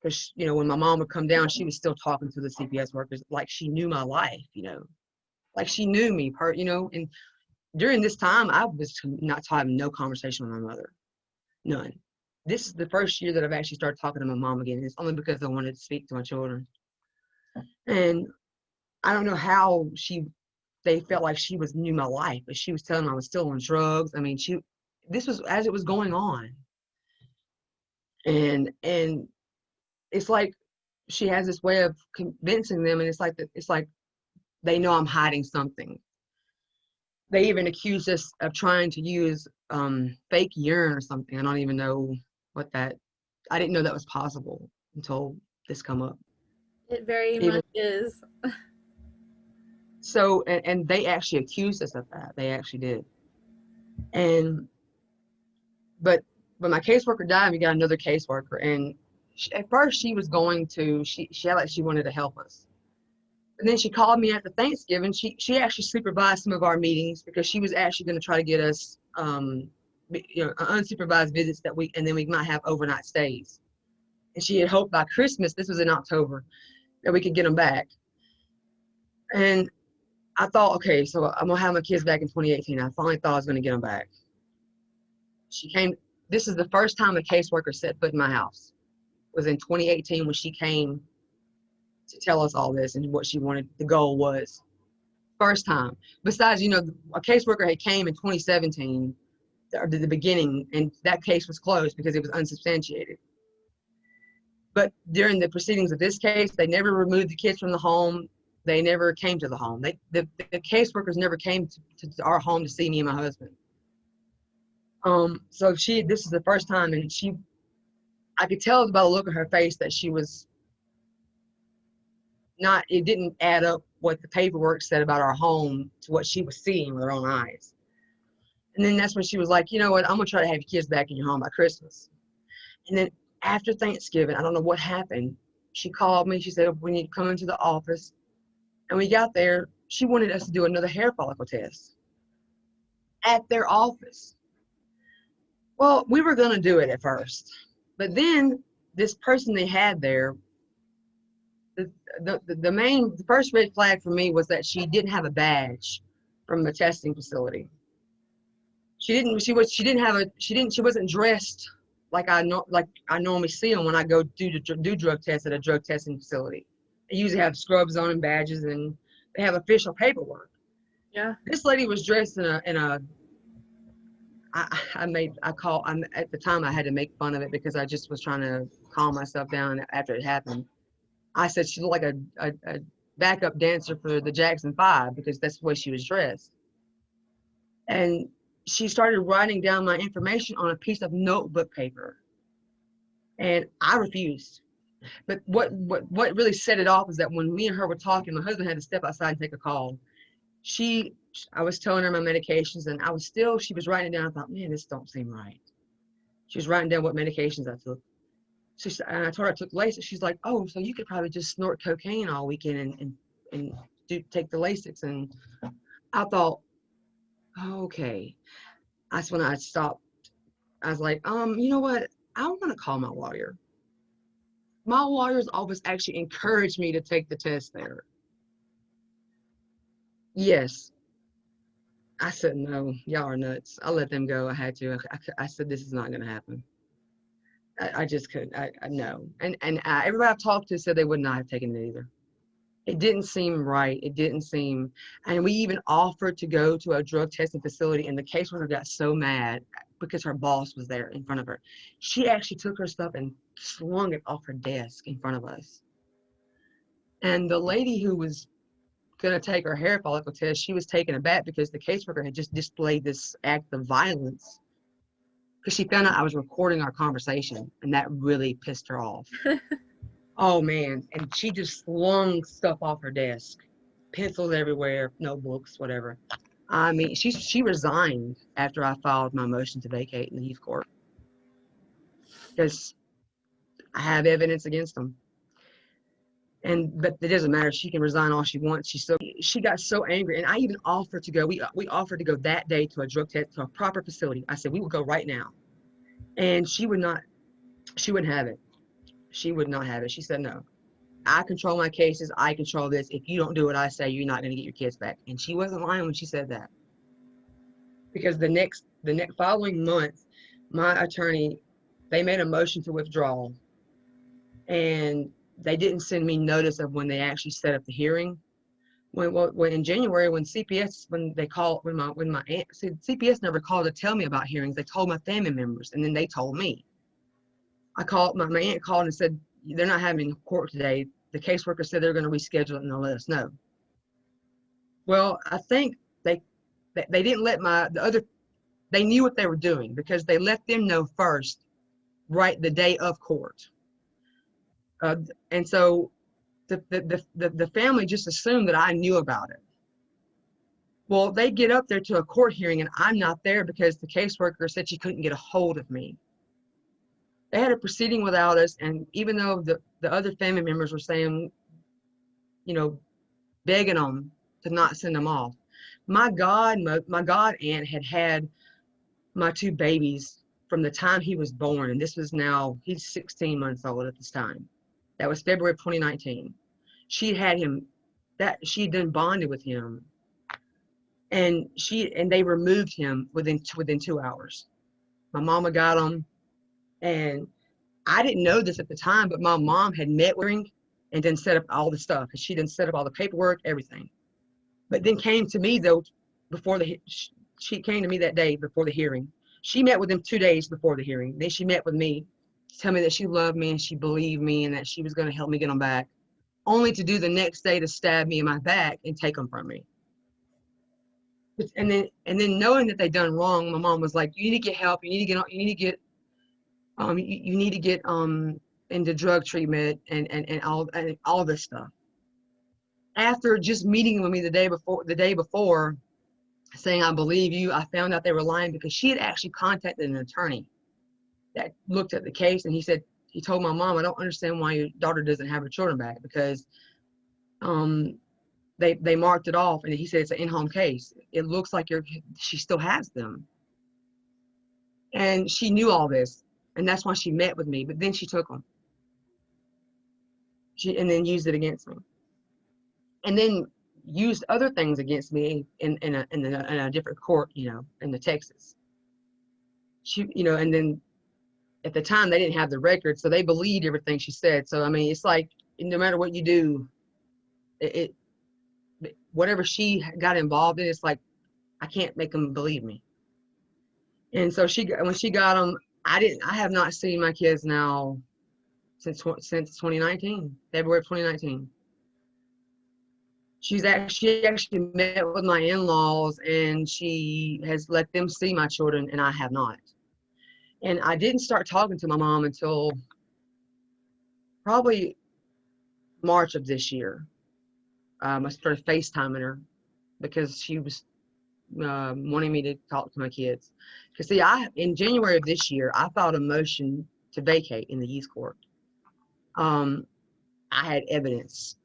because, when my mom would come down, she was still talking to the CPS workers like she knew my life, like she knew me, and during this time, I was not having no conversation with my mother, none. This is the first year that I've actually started talking to my mom again. It's only because I wanted to speak to my children. And I don't know how they felt like she knew my life, but she was telling them I was still on drugs. I mean, this was as it was going on. And it's like she has this way of convincing them, and it's like they know I'm hiding something. They even accused us of trying to use fake urine or something. I don't even know I didn't know that was possible until this come up. It very Even much is. so, and they actually accused us of that. They actually did. And but when my caseworker died, we got another caseworker, and at first she was going to she had like she wanted to help us. And then she called me after Thanksgiving. She actually supervised some of our meetings because she was actually going to try to get us unsupervised visits and then we might have overnight stays. And she had hoped by Christmas, this was in October, that we could get them back. And I thought, okay, so I'm gonna have my kids back in 2018. I finally thought I was gonna get them back. She came. This is the first time a caseworker set foot in my house. It was in 2018 when she came to tell us all this and what she wanted. The goal was first time. Besides, a caseworker had came in 2017, or the beginning, and that case was closed because it was unsubstantiated. But during the proceedings of this case, they never removed the kids from the home. They never came to the home. The caseworkers never came to our home to see me and my husband. So this is the first time, and I could tell by the look of her face that she was not, it didn't add up what the paperwork said about our home to what she was seeing with her own eyes. And then that's when she was like, you know what, I'm gonna try to have your kids back in your home by Christmas. And then after Thanksgiving, I don't know what happened. She called me, she said, we need to come into the office. And we got there, she wanted us to do another hair follicle test at their office. Well, we were gonna do it at first, but then this person they had there, the first red flag for me was that she didn't have a badge from the testing facility. She wasn't dressed like I normally see them when I go do drug tests at a drug testing facility. They usually have scrubs on and badges, and they have official paperwork. Yeah. This lady was dressed at the time I had to make fun of it because I just was trying to calm myself down after it happened. I said she looked like a backup dancer for the Jackson 5 because that's the way she was dressed. And she started writing down my information on a piece of notebook paper. And I refused. But what really set it off is that when me and her were talking, my husband had to step outside and take a call. I was telling her my medications, and she was writing it down. I thought, man, this don't seem right. She was writing down what medications I took. And I told her I took Lasix. She's like, oh, so you could probably just snort cocaine all weekend and take the Lasix. And I thought, okay. That's when I stopped. I was like, you know what? I want to call my lawyer. My lawyer's office actually encouraged me to take the test there. Yes. I said, no, y'all are nuts. I let them go. I had to. I said, this is not going to happen. I just couldn't. I no. And everybody I've talked to said they would not have taken it either. It didn't seem right. It didn't seem. And we even offered to go to a drug testing facility, and the caseworker got so mad because her boss was there in front of her. She actually took her stuff and slung it off her desk in front of us. And the lady who was going to take her hair follicle test, she was taken aback because the caseworker had just displayed this act of violence because she found out I was recording our conversation, and that really pissed her off. Oh man, and she just slung stuff off her desk, pencils everywhere, notebooks, whatever. I mean, she resigned after I filed my motion to vacate in the youth court because I have evidence against them. But it doesn't matter. She can resign all she wants. She got so angry, and I even offered to go. We offered to go that day to a drug test to a proper facility. I said we will go right now, and she would not. She wouldn't have it. She would not have it. She said no. I control my cases. I control this. If you don't do what I say, you're not going to get your kids back. And she wasn't lying when she said that. Because the next following month, my attorney, they made a motion to withdraw, and they didn't send me notice of when they actually set up the hearing. When in January, when CPS, when my aunt, see, CPS never called to tell me about hearings. They told my family members, and then they told me. My aunt called and said, they're not having court today. The caseworker said they're going to reschedule it and they'll let us know. Well, I think they didn't let they knew what they were doing, because they let them know first, right the day of court. And so the family just assumed that I knew about it. Well, they get up there to a court hearing and I'm not there because the caseworker said she couldn't get a hold of me. They had a proceeding without us, and even though the other family members were saying, begging them to not send them off, my god aunt had my two babies from the time he was born, and he's 16 months old at this time. That was February of 2019. She'd done bonded with him, and they removed him within 2 hours. My mama got him, and I didn't know this at the time, but my mom had met with him and then set up all the stuff. She didn't set up all the paperwork, everything. But then came to me though she came to me that day before the hearing. She met with him 2 days before the hearing. Then she met with me to tell me that she loved me and she believed me and that she was going to help me get them back, only to do the next day to stab me in my back and take them from me. And then knowing that they'd done wrong, my mom was like, you need to get help. You need to get into drug treatment and all this stuff. After just meeting with me the day before, saying I believe you, I found out they were lying, because she had actually contacted an attorney that looked at the case, and he told my mom, I don't understand why your daughter doesn't have her children back, because they marked it off, and he said it's an in-home case. It looks like she still has them. And she knew all this, and that's why she met with me, but then she took them. And then used it against me. And then used other things against me in a different court, in the Texas. And then at the time they didn't have the record, so they believed everything she said. So I mean, it's like, no matter what you do, whatever she got involved in, it's like, I can't make them believe me. And so when she got them, I have not seen my kids now since 2019, February of 2019. She actually met with my in-laws, and she has let them see my children, and I have not. And I didn't start talking to my mom until probably March of this year. I started FaceTiming her because she was wanting me to talk to my kids. Because see, in January of this year, I filed a motion to vacate in the youth court. I had evidence.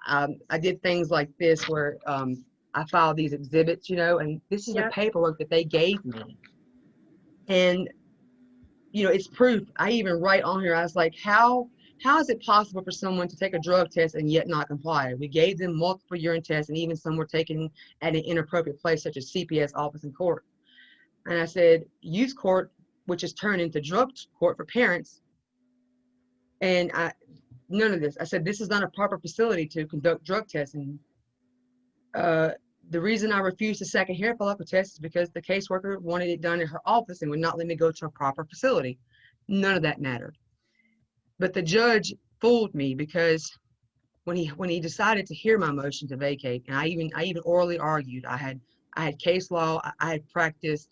I did things like this where I filed these exhibits, and this is the paperwork that they gave me. And, it's proof. I even write on here, I was like, how is it possible for someone to take a drug test and yet not comply? We gave them multiple urine tests, and even some were taken at an inappropriate place, such as CPS office and court. And I said, youth court, which is turned into drug court for parents, and none of this. I said, this is not a proper facility to conduct drug testing. The reason I refused the second hair follicle test is because the caseworker wanted it done in her office and would not let me go to a proper facility. None of that mattered. But the judge fooled me, because when he decided to hear my motion to vacate, and I even orally argued, I had case law, I had practice,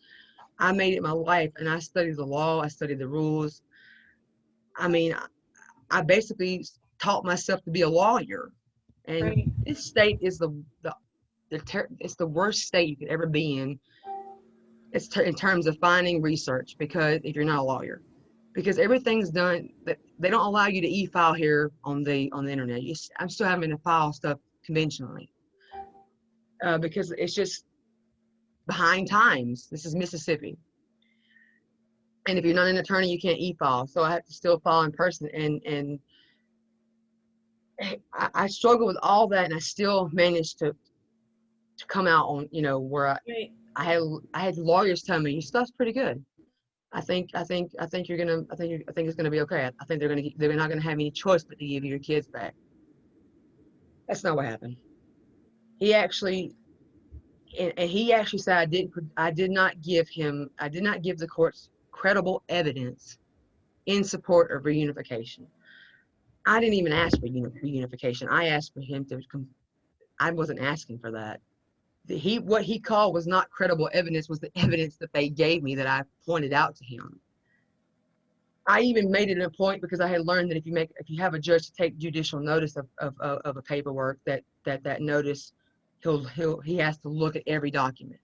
I made it my life, and I studied the law, I studied the rules. I mean, I basically taught myself to be a lawyer. And Right. This state is it's the worst state you could ever be in. It's in terms of finding research, because if you're not a lawyer, because everything's done, that they don't allow you to e-file here on the internet. I'm still having to file stuff conventionally, because it's just behind times. This is Mississippi. And if you're not an attorney, you can't e-file. So I have to still file in person. And I struggled with all that, and I still managed to come out on, where Right. I had lawyers tell me your stuff's pretty good. I think it's gonna be okay. I think they're not gonna have any choice but to give you your kids back. That's not what happened. He actually, and he actually said I did not give the courts credible evidence in support of reunification. I didn't even ask for reunification. I asked for him to come. I wasn't asking for that. What he called was not credible evidence, was the evidence that they gave me that I pointed out to him. I even made it a point, because I had learned that if you have a judge to take judicial notice of a paperwork, that notice, he has to look at every document.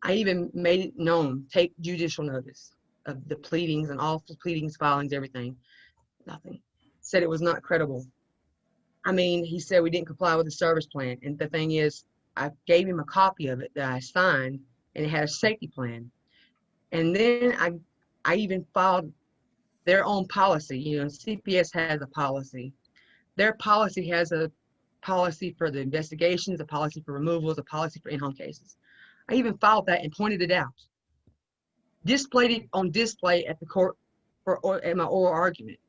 I even made it known, take judicial notice of the pleadings and all the pleadings, filings, everything. Nothing. Said it was not credible. I mean, he said we didn't comply with the service plan. And the thing is, I gave him a copy of it that I signed, and it had a safety plan. And then I even filed their own policy. CPS has a policy. Their policy has a policy for the investigations, a policy for removals, a policy for in-home cases. I even filed that and pointed it out. Displayed it on display at the court at my oral argument.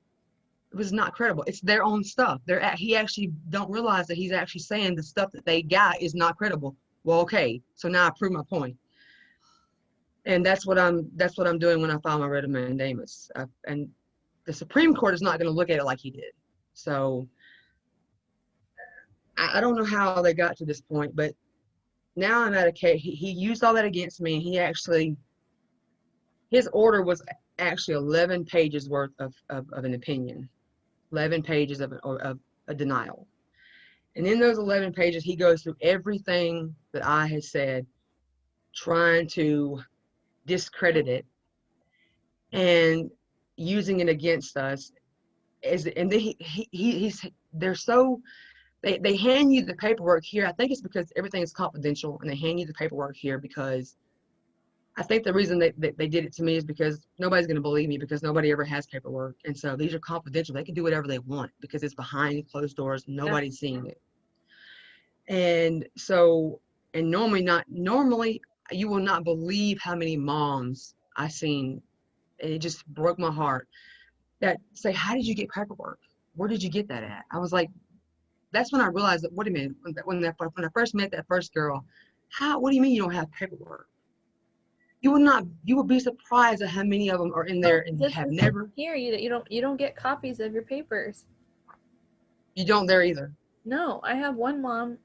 It was not credible. It's their own stuff. He actually don't realize that he's actually saying the stuff that they got is not credible. Well, okay, so now I prove my point. And that's what I'm doing when I file my writ of mandamus. And the Supreme Court is not going to look at it like he did. So I don't know how they got to this point, but now I'm at a case. He used all that against me. His order was actually 11 pages worth of an opinion, 11 pages of a denial. And in those 11 pages, he goes through everything that I had said, trying to discredit it and using it against us. And then they hand you the paperwork here. I think it's because everything is confidential, and they hand you the paperwork here because I think the reason they did it to me is because nobody's going to believe me, because nobody ever has paperwork. And so these are confidential. They can do whatever they want because it's behind closed doors. Nobody's seeing it. And so, and normally you will not believe how many moms I've seen. And it just broke my heart that say, how did you get paperwork? Where did you get that at? I was like, that's when I realized that, wait a minute, when I first met that first girl, what do you mean you don't have paperwork? You would be surprised at how many of them are in there and have never. Here, you don't get copies of your papers. You don't there either. No, I have one mom.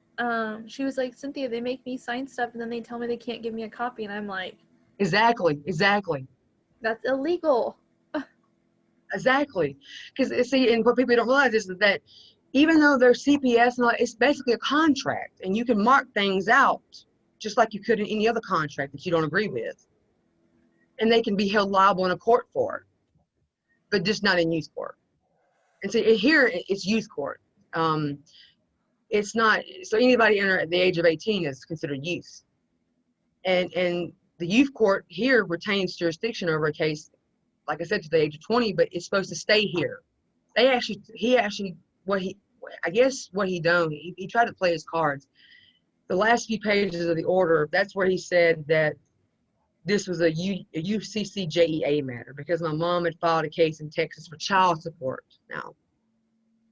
She was like, Cynthia, they make me sign stuff and then they tell me they can't give me a copy, and I'm like, exactly. That's illegal. Exactly, because see, and what people don't realize is that even though they're CPS and all, it's basically a contract, and you can mark things out just like you could in any other contract that you don't agree with, and they can be held liable in a court for it, but just not in youth court. And so here it's youth court. It's not, so anybody under the age of 18 is considered youth, and the youth court here retains jurisdiction over a case, like I said, to the age of 20, but it's supposed to stay here. What he done, he tried to play his cards. The last few pages of the order, that's where he said that this was a UCCJEA matter, because my mom had filed a case in Texas for child support. Now,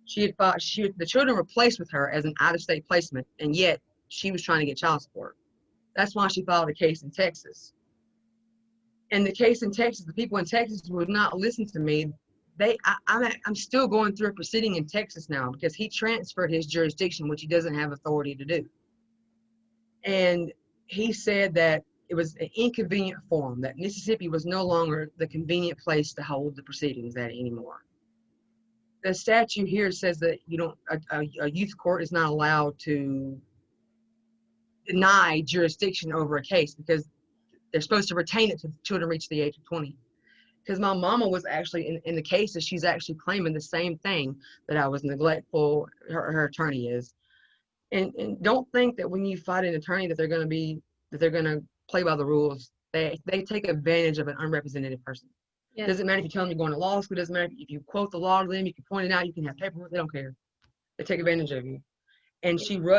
the children were placed with her as an out-of-state placement, and yet she was trying to get child support. That's why she filed a case in Texas. And the case in Texas, the people in Texas would not listen to me. I'm still going through a proceeding in Texas now because he transferred his jurisdiction, which he doesn't have authority to do. And he said that it was an inconvenient forum, that Mississippi was no longer the convenient place to hold the proceedings at anymore. The statute here says that a youth court is not allowed to deny jurisdiction over a case because they're supposed to retain it to children reach the age of 20. Because my mama was actually in the cases, she's actually claiming the same thing, that I was neglectful, her attorney is. And don't think that when you fight an attorney that they're going to play by the rules. They take advantage of an unrepresented person. Yeah. Doesn't matter if you tell them you're going to law school, doesn't matter if you quote the law to them, you can point it out, you can have paperwork, they don't care. They take advantage of you. And she knew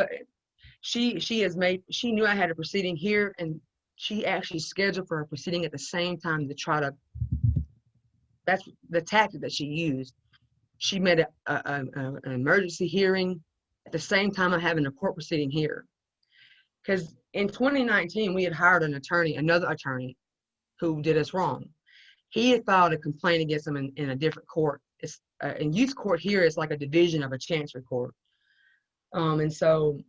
I had a proceeding here, and she actually scheduled for a proceeding at the same time to try to, that's the tactic that she used. She made an emergency hearing at the same time I'm having a court proceeding here. Because in 2019, we had hired another attorney who did us wrong. He had filed a complaint against him in a different court. It's in youth court here, it's like a division of a chancery court. And so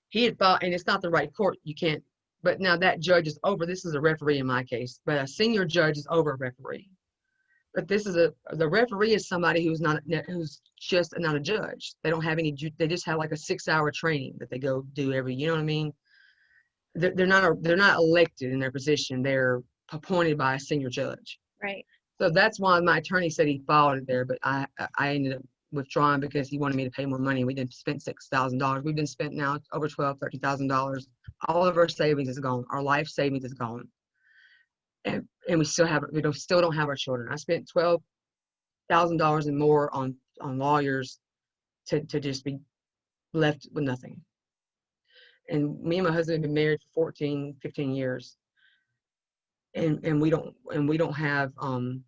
he had filed, and it's not the right court. You can't, but now that judge is over. This is a referee in my case, but a senior judge is over a referee. But the referee is somebody who's just not a judge. They don't have they just have like a 6-hour training that they go do you know what I mean? They're not elected in their position. They're appointed by a senior judge. Right. So that's why my attorney said he filed it there, but I ended up withdrawing because he wanted me to pay more money. We didn't spend $6,000. We've been spent now over $13,000. All of our savings is gone. Our life savings is gone. And we still don't have our children. I spent $12,000 and more on lawyers to just be left with nothing. And me and my husband have been married for 14, 15 years. And we don't have them.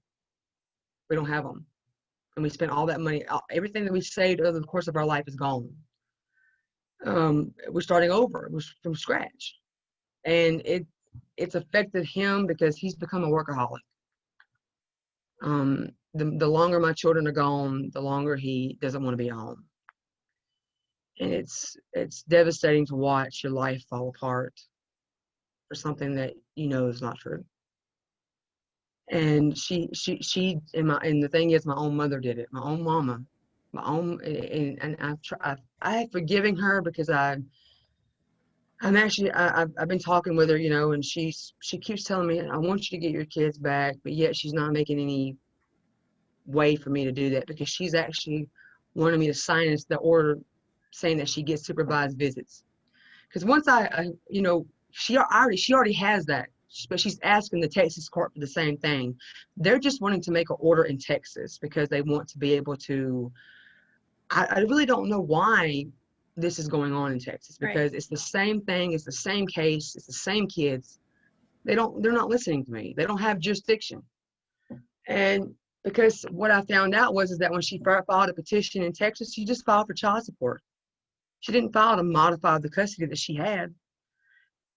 And we spent all that money, everything that we saved over the course of our life is gone. We're starting over from scratch. And it's affected him because he's become a workaholic. The longer my children are gone, the longer he doesn't want to be at home. And it's devastating to watch your life fall apart for something that you know is not true. And and the thing is, my own mother did it, my own mama, and I've forgiven her because I've been talking with her, you know, and she keeps telling me, I want you to get your kids back, but yet she's not making any way for me to do that because she's actually wanted me to sign the order saying that she gets supervised visits. Because once she already has that, but she's asking the Texas court for the same thing. They're just wanting to make an order in Texas because they want to be able to. I really don't know why this is going on in Texas because It's the same thing. It's the same case. It's the same kids. They're not listening to me. They don't have jurisdiction. And because what I found out is that when she filed a petition in Texas, she just filed for child support. She didn't file to modify the custody that she had.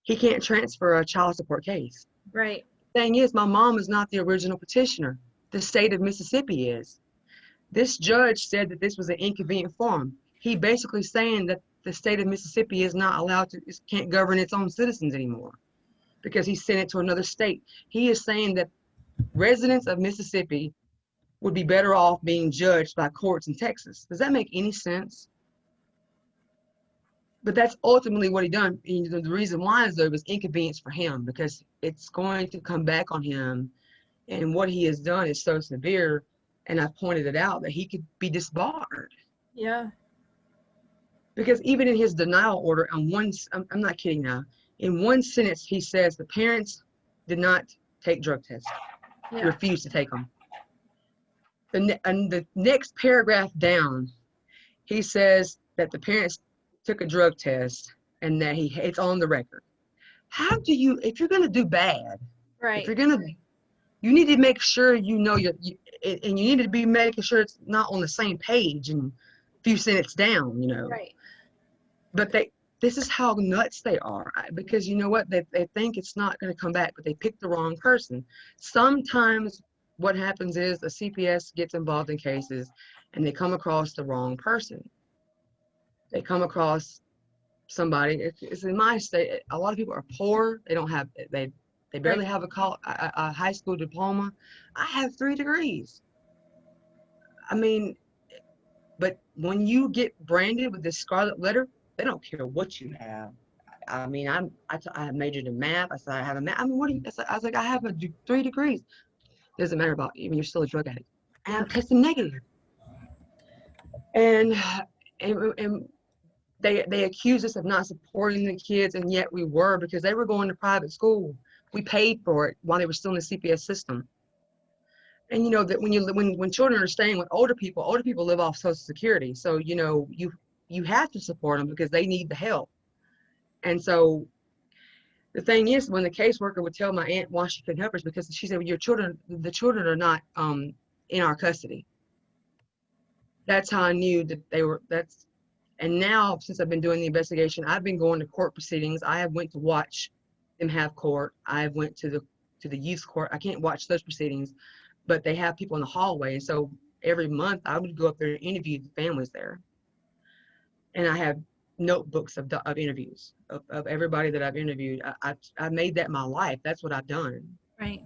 He can't transfer a child support case. Right. The thing is, my mom is not the original petitioner. The state of Mississippi is. This judge said that this was an inconvenient form. He basically saying that the state of Mississippi is not allowed can't govern its own citizens anymore because he sent it to another state. He is saying that residents of Mississippi would be better off being judged by courts in Texas. Does that make any sense? But that's ultimately what he done. And the reason why is though, it was inconvenience for him because it's going to come back on him. And what he has done is so severe. And I pointed it out that he could be disbarred. Yeah. Because even in his denial order, I'm not kidding now, in one sentence, he says the parents did not take drug tests. Yeah. Refused to take them. And the next paragraph down, he says that the parents took a drug test and that it's on the record. How do you, if you're going to do bad, right? You need to make sure and you need to be making sure it's not on the same page and a few sentences down, you know. Right. But this is how nuts they are because you know what, they think it's not going to come back, but they picked the wrong person. Sometimes what happens is a CPS gets involved in cases and they come across the wrong person. They come across somebody. It's in my state. A lot of people are poor. They don't have. They barely have a high school diploma. I have 3 degrees. I mean, but when you get branded with this scarlet letter, they don't care what you have. I mean, I majored in math. I said I have a math. I mean, what do you? I was like, I have 3 degrees. Doesn't matter about even you're still a drug addict. And I'm testing negative. And they accused us of not supporting the kids, and yet we were because they were going to private school. We paid for it while they were still in the CPS system. And you know that when children are staying with older people live off Social Security. So, you know, you have to support them because they need the help. And so the thing is, when the caseworker would tell my aunt why she couldn't help her, is because she said, well, the children are not in our custody. That's how I knew that they were. And now, since I've been doing the investigation, I've been going to court proceedings. I have went to watch them have court. I have went to the youth court. I can't watch those proceedings, but they have people in the hallway. And so every month I would go up there and interview the families there. And I have notebooks of interviews of everybody that I've interviewed. I made that my life. That's what I've done. Right.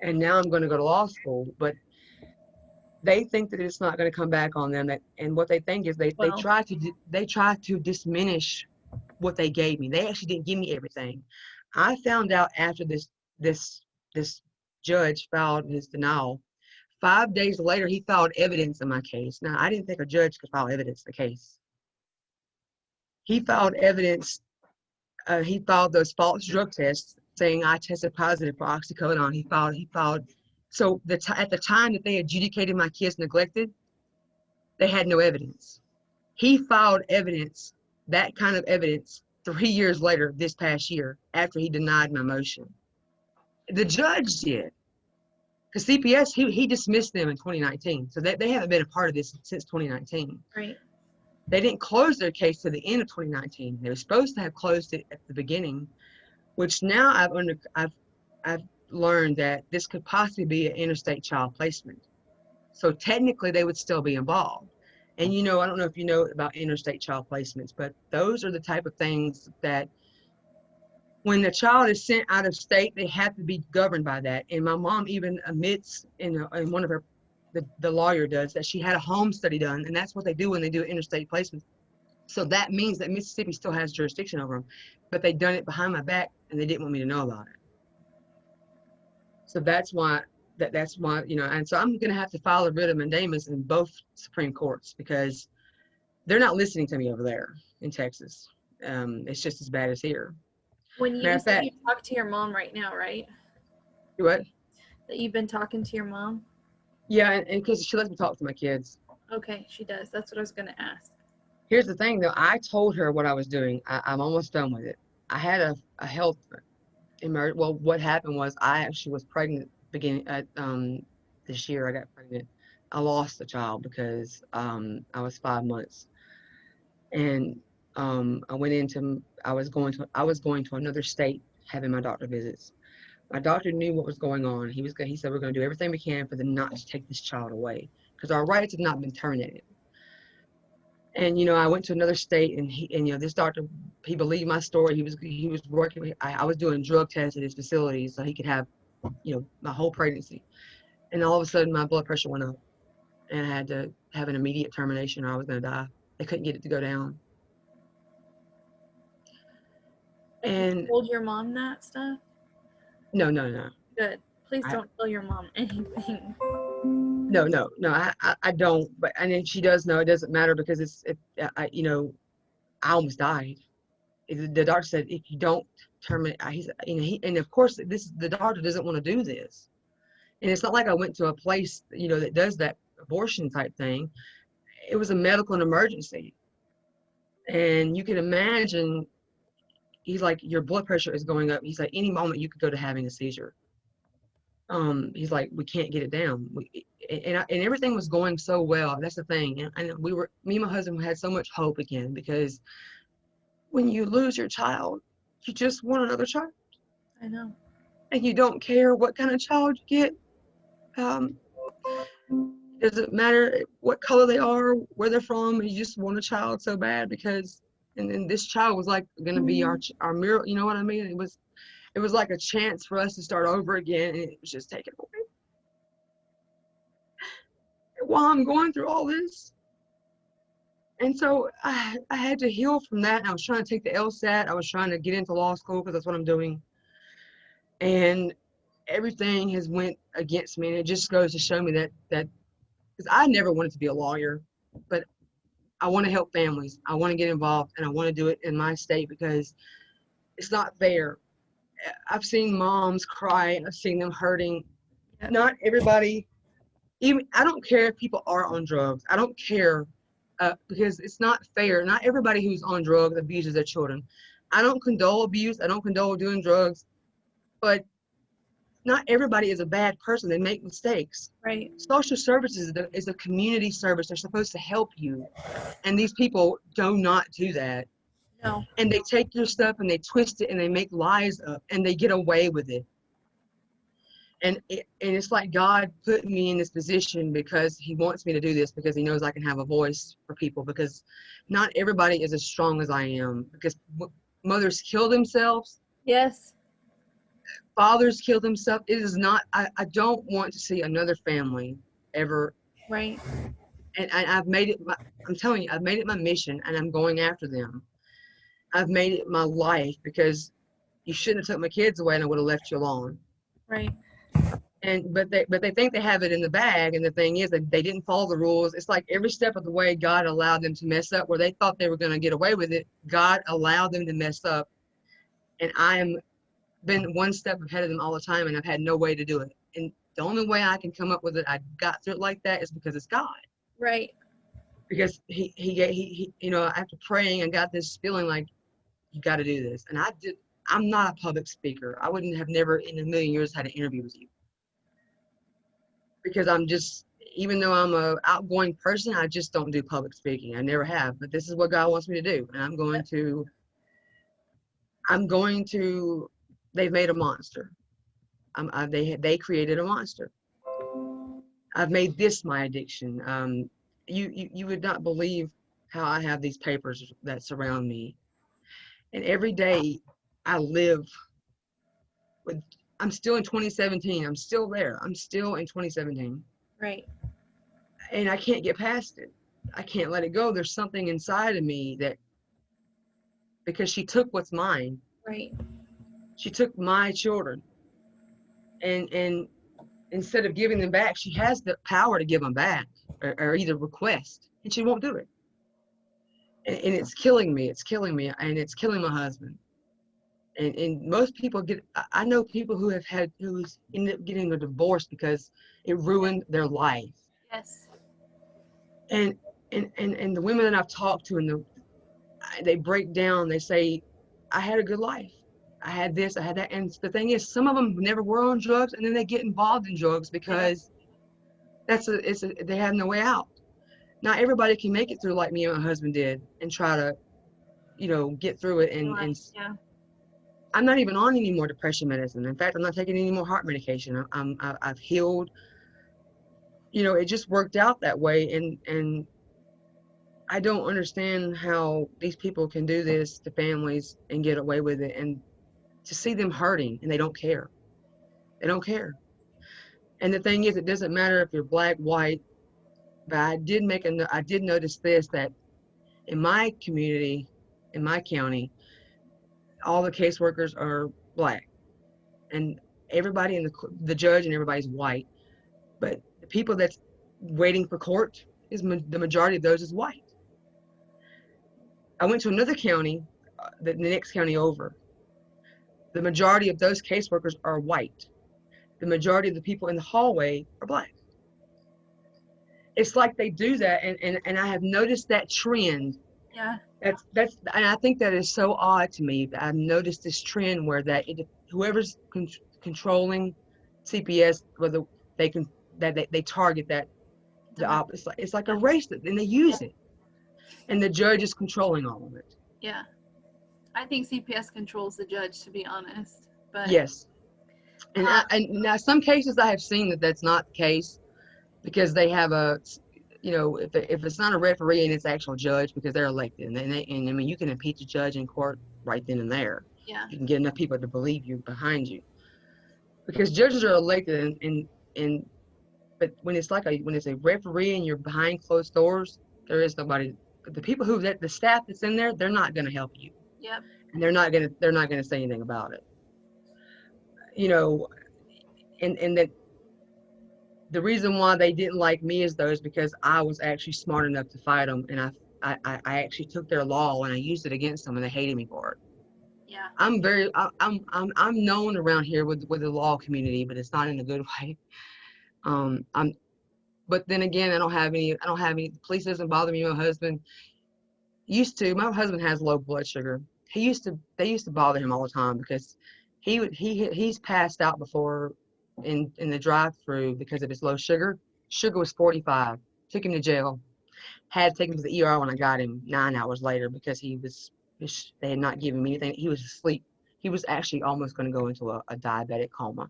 And now I'm going to go to law school, but they think that it's not going to come back on them. And what they think is they try to diminish what they gave me. They actually didn't give me everything. I found out after this judge filed his denial. 5 days later, he filed evidence in my case. Now, I didn't think a judge could file evidence in the case. He filed evidence. He filed those false drug tests saying I tested positive for oxycodone. He filed. So at the time that they adjudicated my kids neglected, they had no evidence. He filed evidence, that kind of evidence, 3 years later, this past year, after he denied my motion. The judge did. Because CPS, he dismissed them in 2019. So they haven't been a part of this since 2019. Right. They didn't close their case to the end of 2019. They were supposed to have closed it at the beginning, which now I've learned that this could possibly be an interstate child placement. So technically they would still be involved. And you know, I don't know if you know about interstate child placements, but those are the type of things that when the child is sent out of state, they have to be governed by that. And my mom even admits in one of her, the lawyer does, that she had a home study done, and that's what they do when they do interstate placements. So that means that Mississippi still has jurisdiction over them, but they done it behind my back and they didn't want me to know about it. So that's why, you know, and so I'm going to have to file a writ of mandamus in both Supreme Courts because they're not listening to me over there in Texas. It's just as bad as here. When you said you talk to your mom right now, right? What? That you've been talking to your mom? Yeah, and because she lets me talk to my kids. Okay, she does. That's what I was going to ask. Here's the thing, though. I told her what I was doing. I'm almost done with it. I had a health emergency. Well, what happened was I actually was pregnant beginning at this year. I got pregnant. I lost the child because I was 5 months, and I was going to another state having my doctor visits. My doctor knew what was going on. He said we're going to do everything we can for them not to take this child away because our rights have not been terminated. And, you know, I went to another state and you know, this doctor, he believed my story. He was working, I was doing drug tests at his facility so he could have, you know, my whole pregnancy. And all of a sudden my blood pressure went up and I had to have an immediate termination or I was going to die. They couldn't get it to go down. And you told your mom that stuff? No. Good. Please don't tell your mom anything. No, I don't. But and then she does know. It doesn't matter because you know, I almost died. The doctor said if you don't terminate, you know, and of course the doctor doesn't want to do this. And it's not like I went to a place, you know, that does that abortion type thing. It was a medical emergency, and you can imagine. He's like, your blood pressure is going up. He's like, any moment you could go to having a seizure. He's like, we can't get it down. And everything was going so well. That's the thing. And me and my husband had so much hope again because when you lose your child, you just want another child. I know. And you don't care what kind of child you get. Doesn't matter what color they are, where they're from. You just want a child so bad because, and then this child was like going to be our miracle. You know what I mean? It was like a chance for us to start over again, and it was just taken away. While I'm going through all this, and so I had to heal from that. And I was trying to take the LSAT. I was trying to get into law school because that's what I'm doing. And everything has went against me, and it just goes to show me that because I never wanted to be a lawyer, but I want to help families. I want to get involved, and I want to do it in my state because it's not fair. I've seen moms cry. I've seen them hurting. Yep. Not everybody, even I don't care if people are on drugs. I don't care because it's not fair. Not everybody who's on drugs abuses their children. I don't condone abuse. I don't condone doing drugs, but not everybody is a bad person. They make mistakes. Right. Social services is a community service. They're supposed to help you. And these people do not do that. No. And they take your stuff and they twist it and they make lies up and they get away with it. And it's like God put me in this position because he wants me to do this, because he knows I can have a voice for people, because not everybody is as strong as I am, because mothers kill themselves. Yes. Fathers kill themselves. It is not, I don't want to see another family ever. Right. And I've made it, I'm telling you, I've made it my mission and I'm going after them. I've made it my life, because you shouldn't have took my kids away and I would have left you alone. Right. And but they think they have it in the bag, and the thing is that they didn't follow the rules. It's like every step of the way God allowed them to mess up, where they thought they were going to get away with it. God allowed them to mess up, and I am been one step ahead of them all the time, and I've had no way to do it. And the only way I can come up with it, I got through it like that, is because it's God. Right. Because he you know, after praying, I got this feeling like, you got to do this. And I did. I'm not a public speaker. I wouldn't have never in a million years had an interview with you, because I'm just, even though I'm a outgoing person, I just don't do public speaking. I never have. But this is what God wants me to do, and I'm going to. They've made a monster. They created a monster. I've made this my addiction. You would not believe how I have these papers that surround me, and every day I live with. I'm still in 2017. I'm still there. I'm still in 2017. Right. And I can't get past it. I can't let it go. There's something inside of me that, because she took what's mine. Right. She took my children, and instead of giving them back, she has the power to give them back, or either request, and she won't do it. And it's killing me. It's killing me, and it's killing my husband. And most people get. I know people who's ended up getting a divorce because it ruined their life. Yes. And the women that I've talked to, and they break down. They say, I had a good life. I had this, I had that. And the thing is, some of them never were on drugs, and then they get involved in drugs because they have no way out. Not everybody can make it through like me and my husband did, and try to, get through it. And Yeah. I'm not even on any more depression medicine. In fact, I'm not taking any more heart medication. I've healed. It just worked out that way. And I don't understand how these people can do this to families and get away with it, and to see them hurting, and they don't care. They don't care. And the thing is, it doesn't matter if you're black, white, but I did notice this, that in my community, in my county, all the caseworkers are black, and everybody in the judge and everybody's white, but the people that's waiting for court the majority of those is white. I went to another county, the next county over. The majority of those caseworkers are white. The majority of the people in the hallway are black. It's like they do that, and I have noticed that trend. Yeah. That's and I think that is so odd to me. I've noticed this trend where whoever's controlling CPS, whether they target that the opposite. It's like a race, and they use it, and the judge is controlling all of it. Yeah. I think CPS controls the judge, to be honest. But yes, and now some cases I have seen that's not the case, because they have if it's not a referee and it's actual judge, because they're elected, and I mean, you can impeach a judge in court right then and there. Yeah. You can get enough people to believe you behind you, because judges are elected, but when it's a referee and you're behind closed doors, there is nobody. The people the staff that's in there, they're not going to help you. Yep. And they're not going to say anything about it. And that the reason why they didn't like me is because I was actually smart enough to fight them, and I actually took their law and I used it against them, and they hated me for it. Yeah. I'm known around here with the law community, but it's not in a good way. I'm But then again, I don't have any, the police doesn't bother me. My husband my husband has low blood sugar. They used to bother him all the time because he's passed out before in the drive-through because of his low sugar. Sugar was 45. Took him to jail. Had to take him to the ER when I got him 9 hours later because they had not given him anything. He was asleep. He was actually almost going to go into a diabetic coma.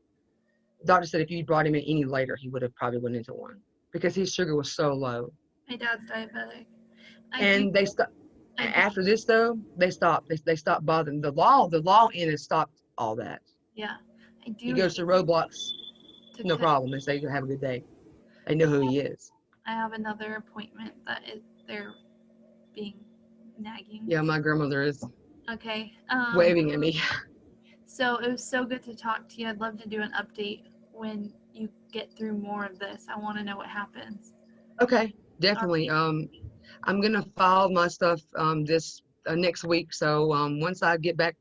Doctor said if you brought him in any later, he would have probably went into one because his sugar was so low. My dad's diabetic. I do. And they stopped I do. after this though. They stopped bothering the law. The law in it stopped all that. Yeah. I He do goes to roadblocks, to no cut. problem. They say have a good day. They know who he is. I have another appointment they're being nagging. Yeah, my grandmother is Okay. waving at me. So it was so good to talk to you. I'd love to do an update when you get through more of this. I want to know what happens. Okay, definitely. I'm gonna file my stuff this next week. So once I get back,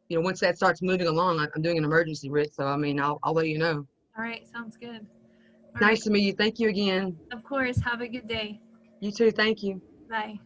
once that starts moving along, I'm doing an emergency writ. So I mean, I'll let you know. All right. Sounds good. All right. Nice to meet you. Thank you again. Of course. Have a good day. You too. Thank you. Bye.